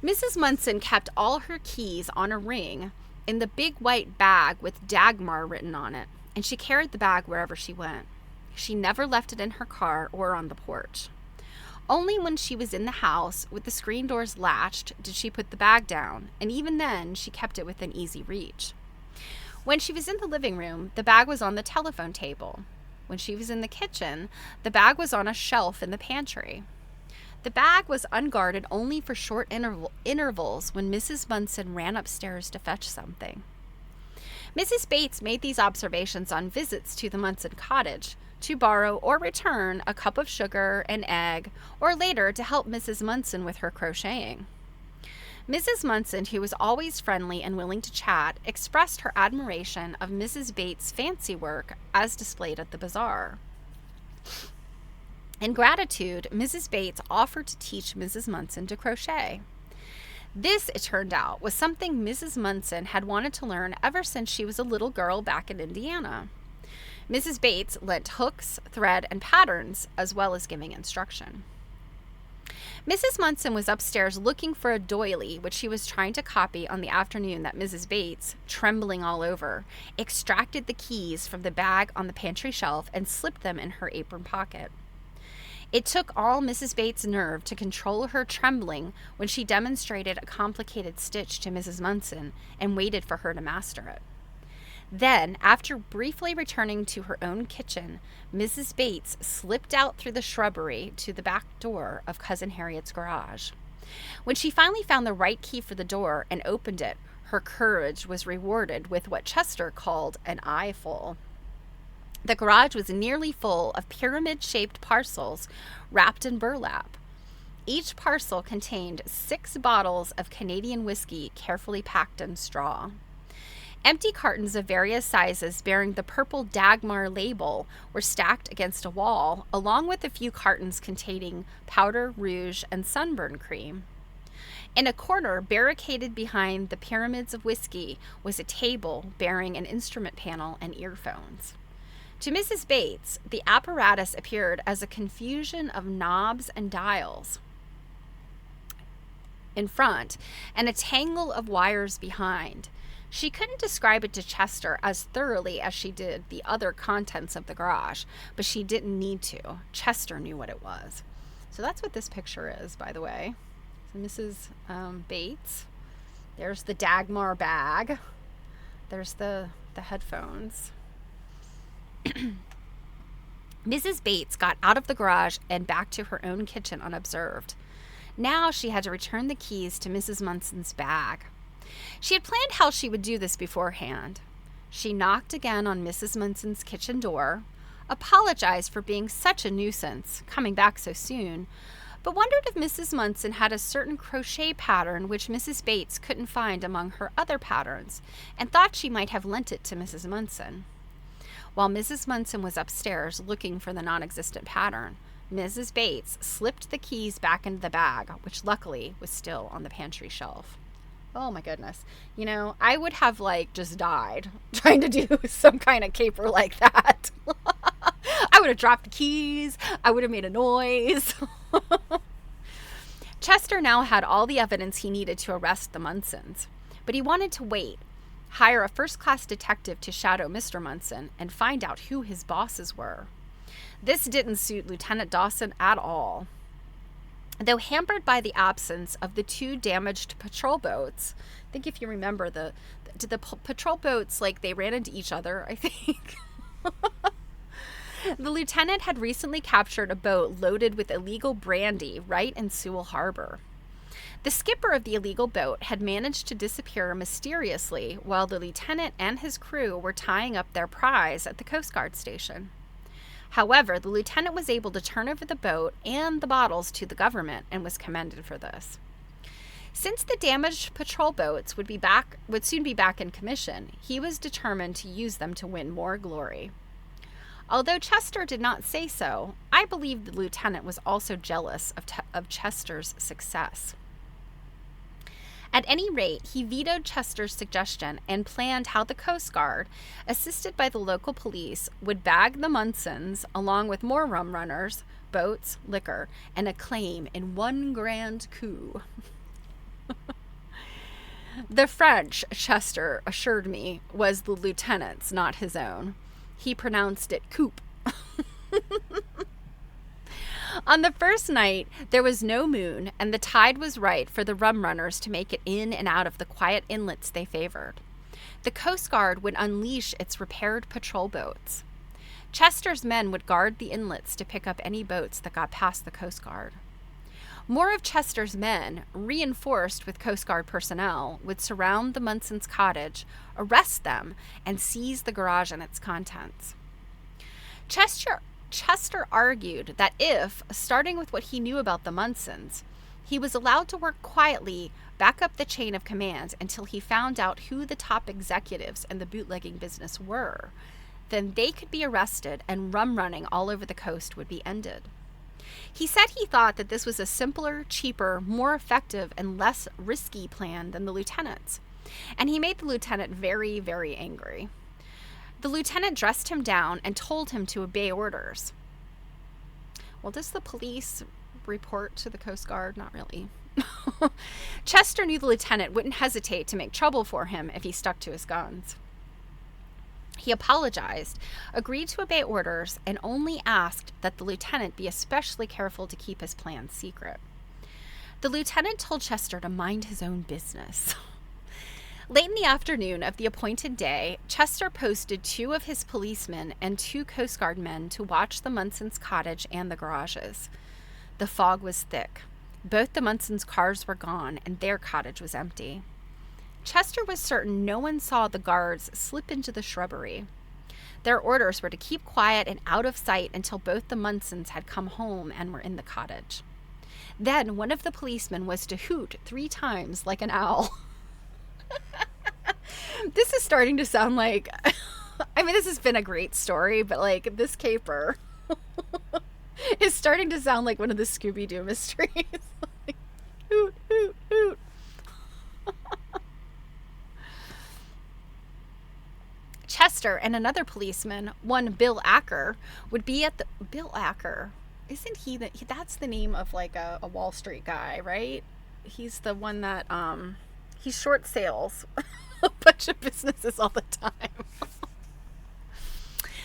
Mrs. Munson kept all her keys on a ring in the big white bag with Dagmar written on it, and she carried the bag wherever she went. She never left it in her car or on the porch. Only when she was in the house with the screen doors latched did she put the bag down, and even then she kept it within easy reach. When she was in the living room, the bag was on the telephone table. When she was in the kitchen, the bag was on a shelf in the pantry. The bag was unguarded only for short intervals when Mrs. Munson ran upstairs to fetch something. Mrs. Bates made these observations on visits to the Munson cottage, to borrow or return a cup of sugar, an egg, or later to help Mrs. Munson with her crocheting. Mrs. Munson, who was always friendly and willing to chat, expressed her admiration of Mrs. Bates' fancy work as displayed at the bazaar. In gratitude, Mrs. Bates offered to teach Mrs. Munson to crochet. This, it turned out, was something Mrs. Munson had wanted to learn ever since she was a little girl back in Indiana. Mrs. Bates lent hooks, thread, and patterns, as well as giving instruction. Mrs. Munson was upstairs looking for a doily, which she was trying to copy on the afternoon that Mrs. Bates, trembling all over, extracted the keys from the bag on the pantry shelf and slipped them in her apron pocket. It took all Mrs. Bates' nerve to control her trembling when she demonstrated a complicated stitch to Mrs. Munson and waited for her to master it. Then, after briefly returning to her own kitchen, Mrs. Bates slipped out through the shrubbery to the back door of Cousin Harriet's garage. When she finally found the right key for the door and opened it, her courage was rewarded with what Chester called an eyeful. The garage was nearly full of pyramid-shaped parcels wrapped in burlap. Each parcel contained 6 bottles of Canadian whiskey carefully packed in straw. Empty cartons of various sizes bearing the purple Dagmar label were stacked against a wall, along with a few cartons containing powder, rouge, and sunburn cream. In a corner, barricaded behind the pyramids of whiskey, was a table bearing an instrument panel and earphones. To Mrs. Bates, the apparatus appeared as a confusion of knobs and dials in front and a tangle of wires behind. She couldn't describe it to Chester as thoroughly as she did the other contents of the garage, but she didn't need to. Chester knew what it was. So that's what this picture is, by the way. So Mrs. Bates. There's the Dagmar bag. There's the headphones. Mrs. Bates got out of the garage and back to her own kitchen unobserved. Now she had to return the keys to Mrs. Munson's bag. She had planned how she would do this beforehand. She knocked again on Mrs. Munson's kitchen door, apologized for being such a nuisance, coming back so soon, but wondered if Mrs. Munson had a certain crochet pattern which Mrs. Bates couldn't find among her other patterns, and thought she might have lent it to Mrs. Munson. While Mrs. Munson was upstairs looking for the non-existent pattern, Mrs. Bates slipped the keys back into the bag, which luckily was still on the pantry shelf. Oh my goodness. You know, I would have just died trying to do some kind of caper like that. I would have dropped the keys. I would have made a noise. Chester now had all the evidence he needed to arrest the Munsons, but he wanted to wait, hire a first-class detective to shadow Mr. Munson, and find out who his bosses were. This didn't suit Lieutenant Dawson at all. Though hampered by the absence of the 2 damaged patrol boats, I think if you remember, the patrol boats, they ran into each other, I think. The lieutenant had recently captured a boat loaded with illegal brandy right in Sewell Harbor. The skipper of the illegal boat had managed to disappear mysteriously while the lieutenant and his crew were tying up their prize at the Coast Guard station. However, the lieutenant was able to turn over the boat and the bottles to the government and was commended for this. Since the damaged patrol boats would soon be back in commission, he was determined to use them to win more glory. Although Chester did not say so, I believe the lieutenant was also jealous of Chester's success. At any rate, he vetoed Chester's suggestion and planned how the Coast Guard, assisted by the local police, would bag the Munsons along with more rum runners, boats, liquor, and acclaim in one grand coup. The French, Chester assured me, was the lieutenant's, not his own. He pronounced it coup. On the first night, there was no moon, and the tide was right for the rum runners to make it in and out of the quiet inlets they favored. The Coast Guard would unleash its repaired patrol boats. Chester's men would guard the inlets to pick up any boats that got past the Coast Guard. More of Chester's men, reinforced with Coast Guard personnel, would surround the Munsons' cottage, arrest them, and seize the garage and its contents. Chester argued that if, starting with what he knew about the Munsons, he was allowed to work quietly back up the chain of command until he found out who the top executives in the bootlegging business were, then they could be arrested and rum running all over the coast would be ended. He said he thought that this was a simpler, cheaper, more effective, and less risky plan than the lieutenant's, and he made the lieutenant very, very angry. The lieutenant dressed him down and told him to obey orders. Well, does the police report to the Coast Guard? Not really. Chester knew the lieutenant wouldn't hesitate to make trouble for him if he stuck to his guns. He apologized, agreed to obey orders, and only asked that the lieutenant be especially careful to keep his plans secret. The lieutenant told Chester to mind his own business. Late in the afternoon of the appointed day, Chester posted 2 of his policemen and 2 Coast Guard men to watch the Munsons' cottage and the garages. The fog was thick. Both the Munsons' cars were gone, and their cottage was empty. Chester was certain no one saw the guards slip into the shrubbery. Their orders were to keep quiet and out of sight until both the Munsons had come home and were in the cottage. Then one of the policemen was to hoot 3 times like an owl. This is starting to sound like, I mean, this has been a great story, but this caper is starting to sound like one of the Scooby-Doo mysteries. Hoot, hoot, hoot. Chester and another policeman, one Bill Acker, would be at the... Bill Acker, isn't he that's the name of a Wall Street guy, right? He's the one that, he short sales. a bunch of businesses all the time.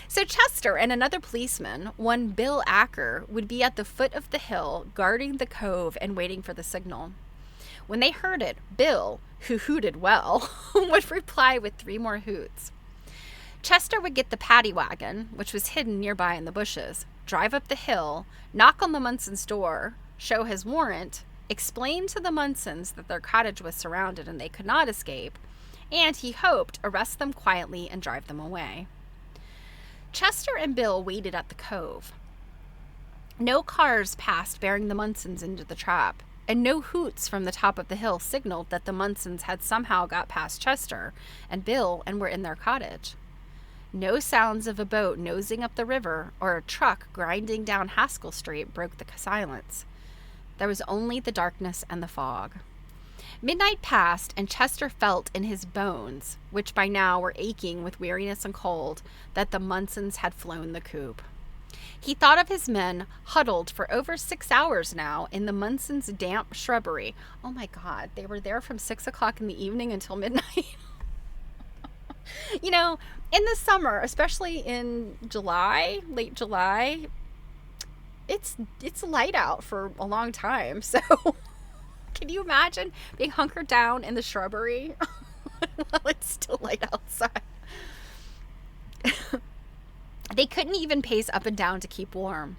So Chester and another policeman, one Bill Acker, would be at the foot of the hill, guarding the cove and waiting for the signal. When they heard it, Bill, who hooted well, would reply with 3 more hoots. Chester would get the paddy wagon, which was hidden nearby in the bushes, drive up the hill, knock on the Munsons' door, show his warrant, explain to the Munsons that their cottage was surrounded and they could not escape, and, he hoped, arrest them quietly and drive them away. Chester and Bill waited at the cove. No cars passed bearing the Munsons into the trap, and no hoots from the top of the hill signaled that the Munsons had somehow got past Chester and Bill and were in their cottage. No sounds of a boat nosing up the river or a truck grinding down Haskell Street broke the silence. There was only the darkness and the fog. Midnight passed, and Chester felt in his bones, which by now were aching with weariness and cold, that the Munsons had flown the coop. He thought of his men huddled for over 6 hours now in the Munsons' damp shrubbery. Oh my God, they were there from 6 o'clock in the evening until midnight. You know, in the summer, especially in July, late July, it's light out for a long time, so... Can you imagine being hunkered down in the shrubbery while it's still light outside? They couldn't even pace up and down to keep warm.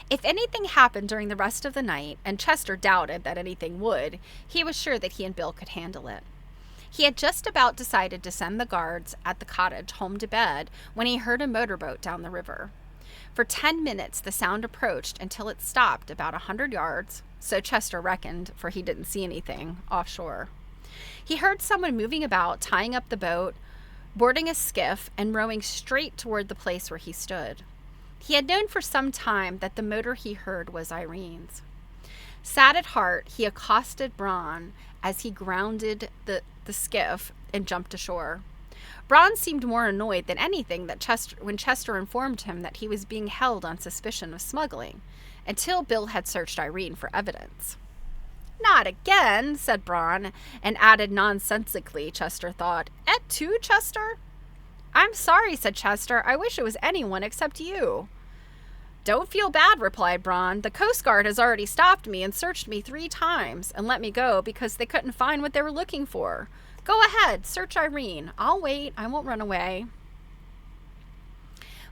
If anything happened during the rest of the night, and Chester doubted that anything would, he was sure that he and Bill could handle it. He had just about decided to send the guards at the cottage home to bed when he heard a motorboat down the river. For 10 minutes, the sound approached until it stopped about 100 yards, so Chester reckoned, for he didn't see anything, offshore. He heard someone moving about, tying up the boat, boarding a skiff, and rowing straight toward the place where he stood. He had known for some time that the motor he heard was Irene's. Sad at heart, he accosted Braun as he grounded the skiff and jumped ashore. Braun seemed more annoyed than anything when Chester informed him that he was being held on suspicion of smuggling, until Bill had searched Irene for evidence. "Not again," said Braun, and added nonsensically, Chester thought, "Et tu, Chester?" "I'm sorry," said Chester. "I wish it was anyone except you." "Don't feel bad," replied Braun. "The Coast Guard has already stopped me and searched me 3 times and let me go because they couldn't find what they were looking for. Go ahead, search Irene. I'll wait. I won't run away."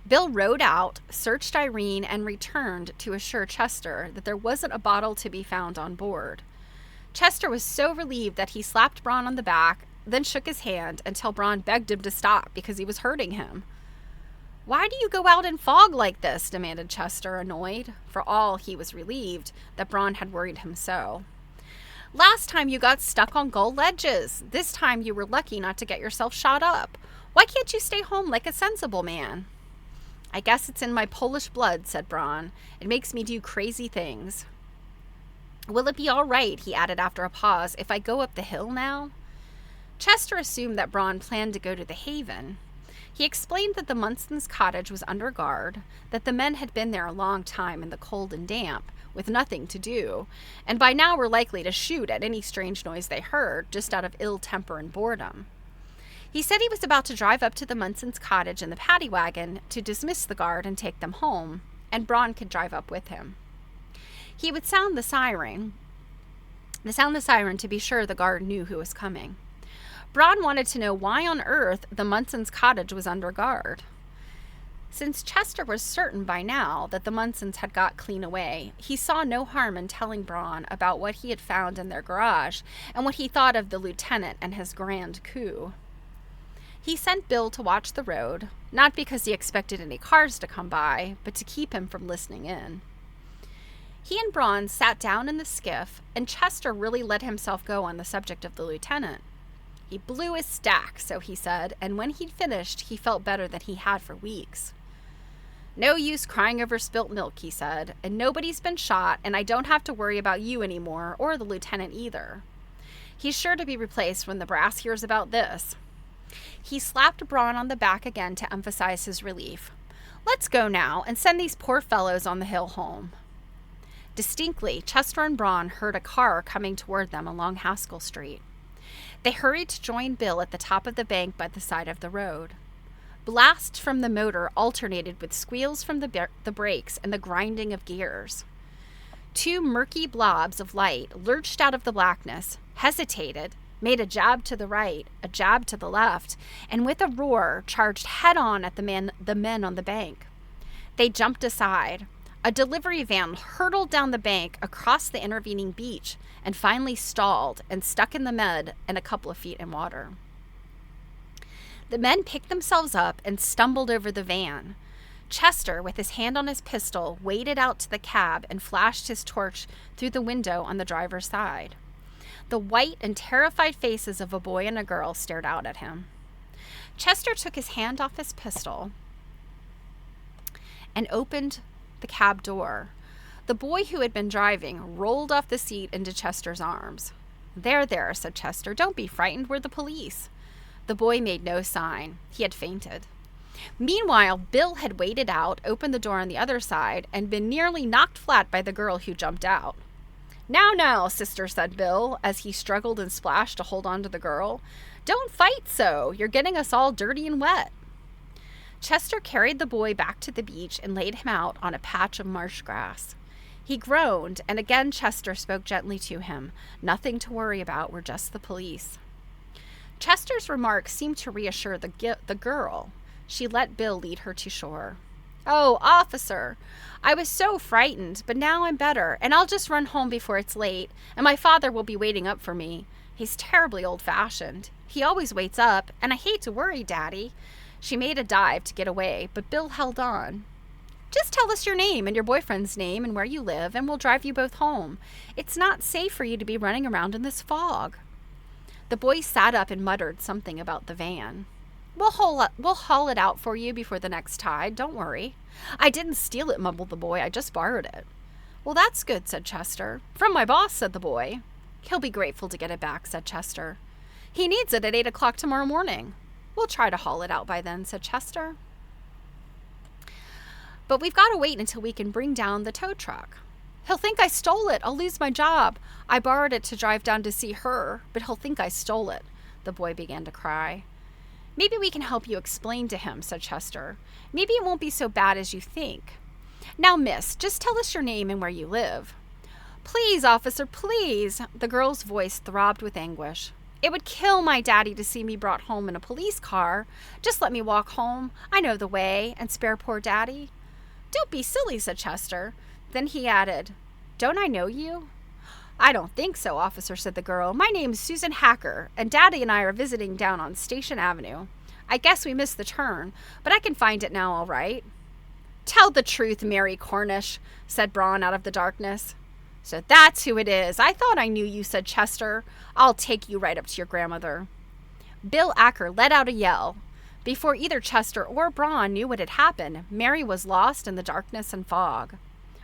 Bill rowed out, searched Irene, and returned to assure Chester that there wasn't a bottle to be found on board. Chester was so relieved that he slapped Braun on the back, then shook his hand until Braun begged him to stop because he was hurting him. "Why do you go out in fog like this?" demanded Chester, annoyed. For all, he was relieved that Braun had worried him so. "Last time you got stuck on gull ledges. This time you were lucky not to get yourself shot up. Why can't you stay home like a sensible man?" "I guess it's in my Polish blood," said Braun. "It makes me do crazy things." "Will it be all right," he added after a pause, "if I go up the hill now?" Chester assumed that Braun planned to go to the Haven. He explained that the Munsons' cottage was under guard, that the men had been there a long time in the cold and damp, with nothing to do, and by now were likely to shoot at any strange noise they heard, just out of ill temper and boredom. He said he was about to drive up to the Munsons' cottage in the paddy wagon to dismiss the guard and take them home, and Braun could drive up with him. He would sound the siren to be sure the guard knew who was coming. Braun wanted to know why on earth the Munsons' cottage was under guard. Since Chester was certain by now that the Munsons had got clean away, he saw no harm in telling Braun about what he had found in their garage and what he thought of the lieutenant and his grand coup. He sent Bill to watch the road, not because he expected any cars to come by, but to keep him from listening in. He and Braun sat down in the skiff, and Chester really let himself go on the subject of the lieutenant. He blew his stack, so he said, and when he'd finished, he felt better than he had for weeks. "No use crying over spilt milk," he said, "and nobody's been shot, and I don't have to worry about you anymore, or the lieutenant either. He's sure to be replaced when the brass hears about this." He slapped Braun on the back again to emphasize his relief. "Let's go now and send these poor fellows on the hill home." Distinctly, Chester and Braun heard a car coming toward them along Haskell Street. They hurried to join Bill at the top of the bank by the side of the road. Blasts from the motor alternated with squeals from the brakes and the grinding of gears. Two murky blobs of light lurched out of the blackness, hesitated, made a jab to the right, a jab to the left, and with a roar charged head-on at the men on the bank. They jumped aside. A delivery van hurtled down the bank across the intervening beach and finally stalled and stuck in the mud and a couple of feet in water. The men picked themselves up and stumbled over the van. Chester, with his hand on his pistol, waded out to the cab and flashed his torch through the window on the driver's side. The white and terrified faces of a boy and a girl stared out at him. Chester took his hand off his pistol and opened the cab door. The boy who had been driving rolled off the seat into Chester's arms. There, said Chester. Don't be frightened. We're the police. The boy made no sign. He had fainted. Meanwhile, Bill had waded out, opened the door on the other side, and been nearly knocked flat by the girl who jumped out. Now, sister, said Bill, as he struggled and splashed to hold on to the girl. Don't fight so. You're getting us all dirty and wet. Chester carried the boy back to the beach and laid him out on a patch of marsh grass. He groaned, and again Chester spoke gently to him. Nothing to worry about. We're just the police. Chester's remarks seemed to reassure the girl. She let Bill lead her to shore. Oh, officer, I was so frightened, but now I'm better, and I'll just run home before it's late, and my father will be waiting up for me. He's terribly old-fashioned. He always waits up, and I hate to worry Daddy. She made a dive to get away, but Bill held on. Just tell us your name and your boyfriend's name and where you live, and we'll drive you both home. It's not safe for you to be running around in this fog. The boy sat up and muttered something about the van. We'll haul it out for you before the next tide. Don't worry. I didn't steal it, mumbled the boy. I just borrowed it. Well, that's good, said Chester. From my boss, said the boy. He'll be grateful to get it back, said Chester. He needs it at 8 o'clock tomorrow morning. We'll try to haul it out by then, said Chester. But we've got to wait until we can bring down the tow truck. He'll think I stole it. I'll lose my job. I borrowed it to drive down to see her, but he'll think I stole it. The boy began to cry. Maybe we can help you explain to him, said Chester. Maybe it won't be so bad as you think. Now, miss, just tell us your name and where you live. Please, officer, please. The girl's voice throbbed with anguish. It would kill my daddy to see me brought home in a police car. Just let me walk home. I know the way, and spare poor daddy. Don't be silly, said Chester. Then he added, Don't I know you? I don't think so, officer, said the girl. My name's Susan Hacker, and Daddy and I are visiting down on Station Avenue. I guess we missed the turn, but I can find it now all right. Tell the truth, Mary Cornish, said Braun out of the darkness. So that's who it is. I thought I knew you, said Chester. I'll take you right up to your grandmother. Bill Acker let out a yell. Before either Chester or Braun knew what had happened, Mary was lost in the darkness and fog.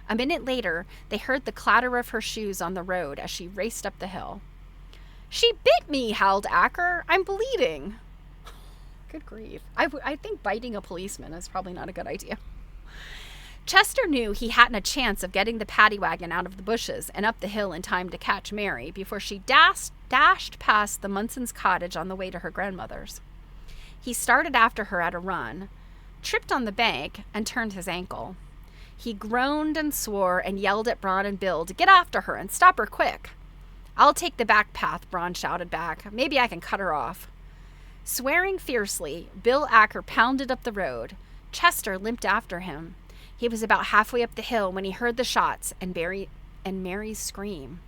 A minute later, they heard the clatter of her shoes on the road as she raced up the hill. She bit me, howled Acker. I'm bleeding. Good grief. I think biting a policeman is probably not a good idea. Chester knew he hadn't a chance of getting the paddy wagon out of the bushes and up the hill in time to catch Mary before she dashed past the Munson's cottage on the way to her grandmother's. He started after her at a run, tripped on the bank, and turned his ankle. He groaned and swore and yelled at Braun and Bill to get after her and stop her quick. I'll take the back path, Braun shouted back. Maybe I can cut her off. Swearing fiercely, Bill Acker pounded up the road. Chester limped after him. He was about halfway up the hill when he heard the shots and Mary's scream.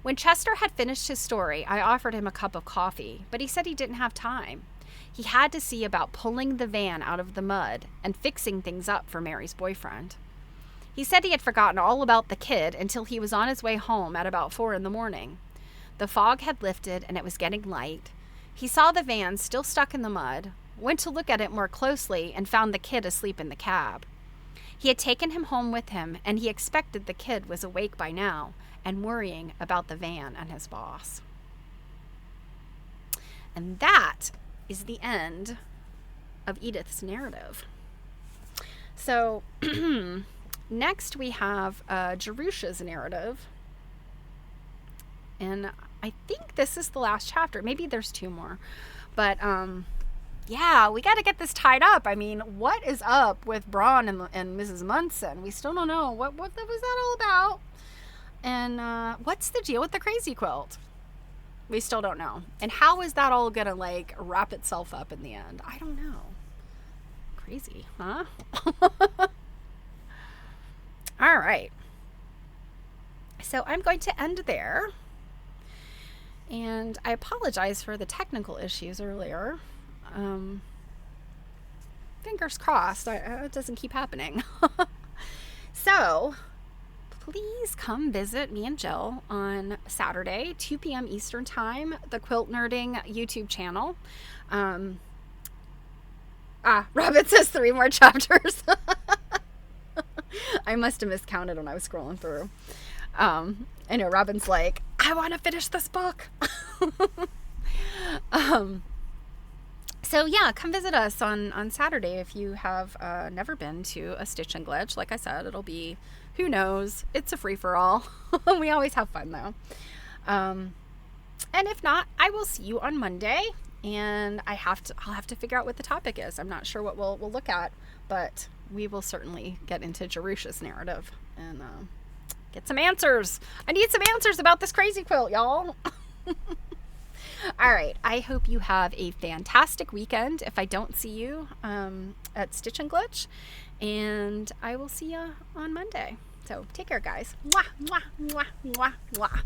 When Chester had finished his story, I offered him a cup of coffee, but he said he didn't have time. He had to see about pulling the van out of the mud and fixing things up for Mary's boyfriend. He said he had forgotten all about the kid until he was on his way home at about 4 a.m. The fog had lifted and it was getting light. He saw the van still stuck in the mud, went to look at it more closely, and found the kid asleep in the cab. He had taken him home with him, and he expected the kid was awake by now and worrying about the van and his boss. And that is the end of Edith's narrative. So next we have Jerusha's narrative. And I think this is the last chapter. Maybe there's 2 more. But yeah, we got to get this tied up. I mean, what is up with Braun and Mrs. Munson? We still don't know. What was that all about? And what's the deal with the crazy quilt? We still don't know. And how is that all gonna like wrap itself up in the end? I don't know. Crazy, huh? All right. So I'm going to end there. And I apologize for the technical issues earlier. Fingers crossed it doesn't keep happening. So please come visit me and Jill on Saturday, 2 p.m. Eastern Time, the Quilt Nerding YouTube channel. Rabbit says 3 more chapters. I must have miscounted when I was scrolling through. I know Robin's like, I want to finish this book. So yeah, come visit us on Saturday if you have never been to a Stitch and Glitch. Like I said, it'll be, who knows? It's a free-for-all. We always have fun though. And if not, I will see you on Monday. And I'll have to figure out what the topic is. I'm not sure what we'll look at, but we will certainly get into Jerusha's narrative and get some answers. I need some answers about this crazy quilt, y'all. All right. I hope you have a fantastic weekend if I don't see you at Stitch and Glitch. And I will see you on Monday. So take care, guys. Mwah, mwah, mwah, mwah, mwah.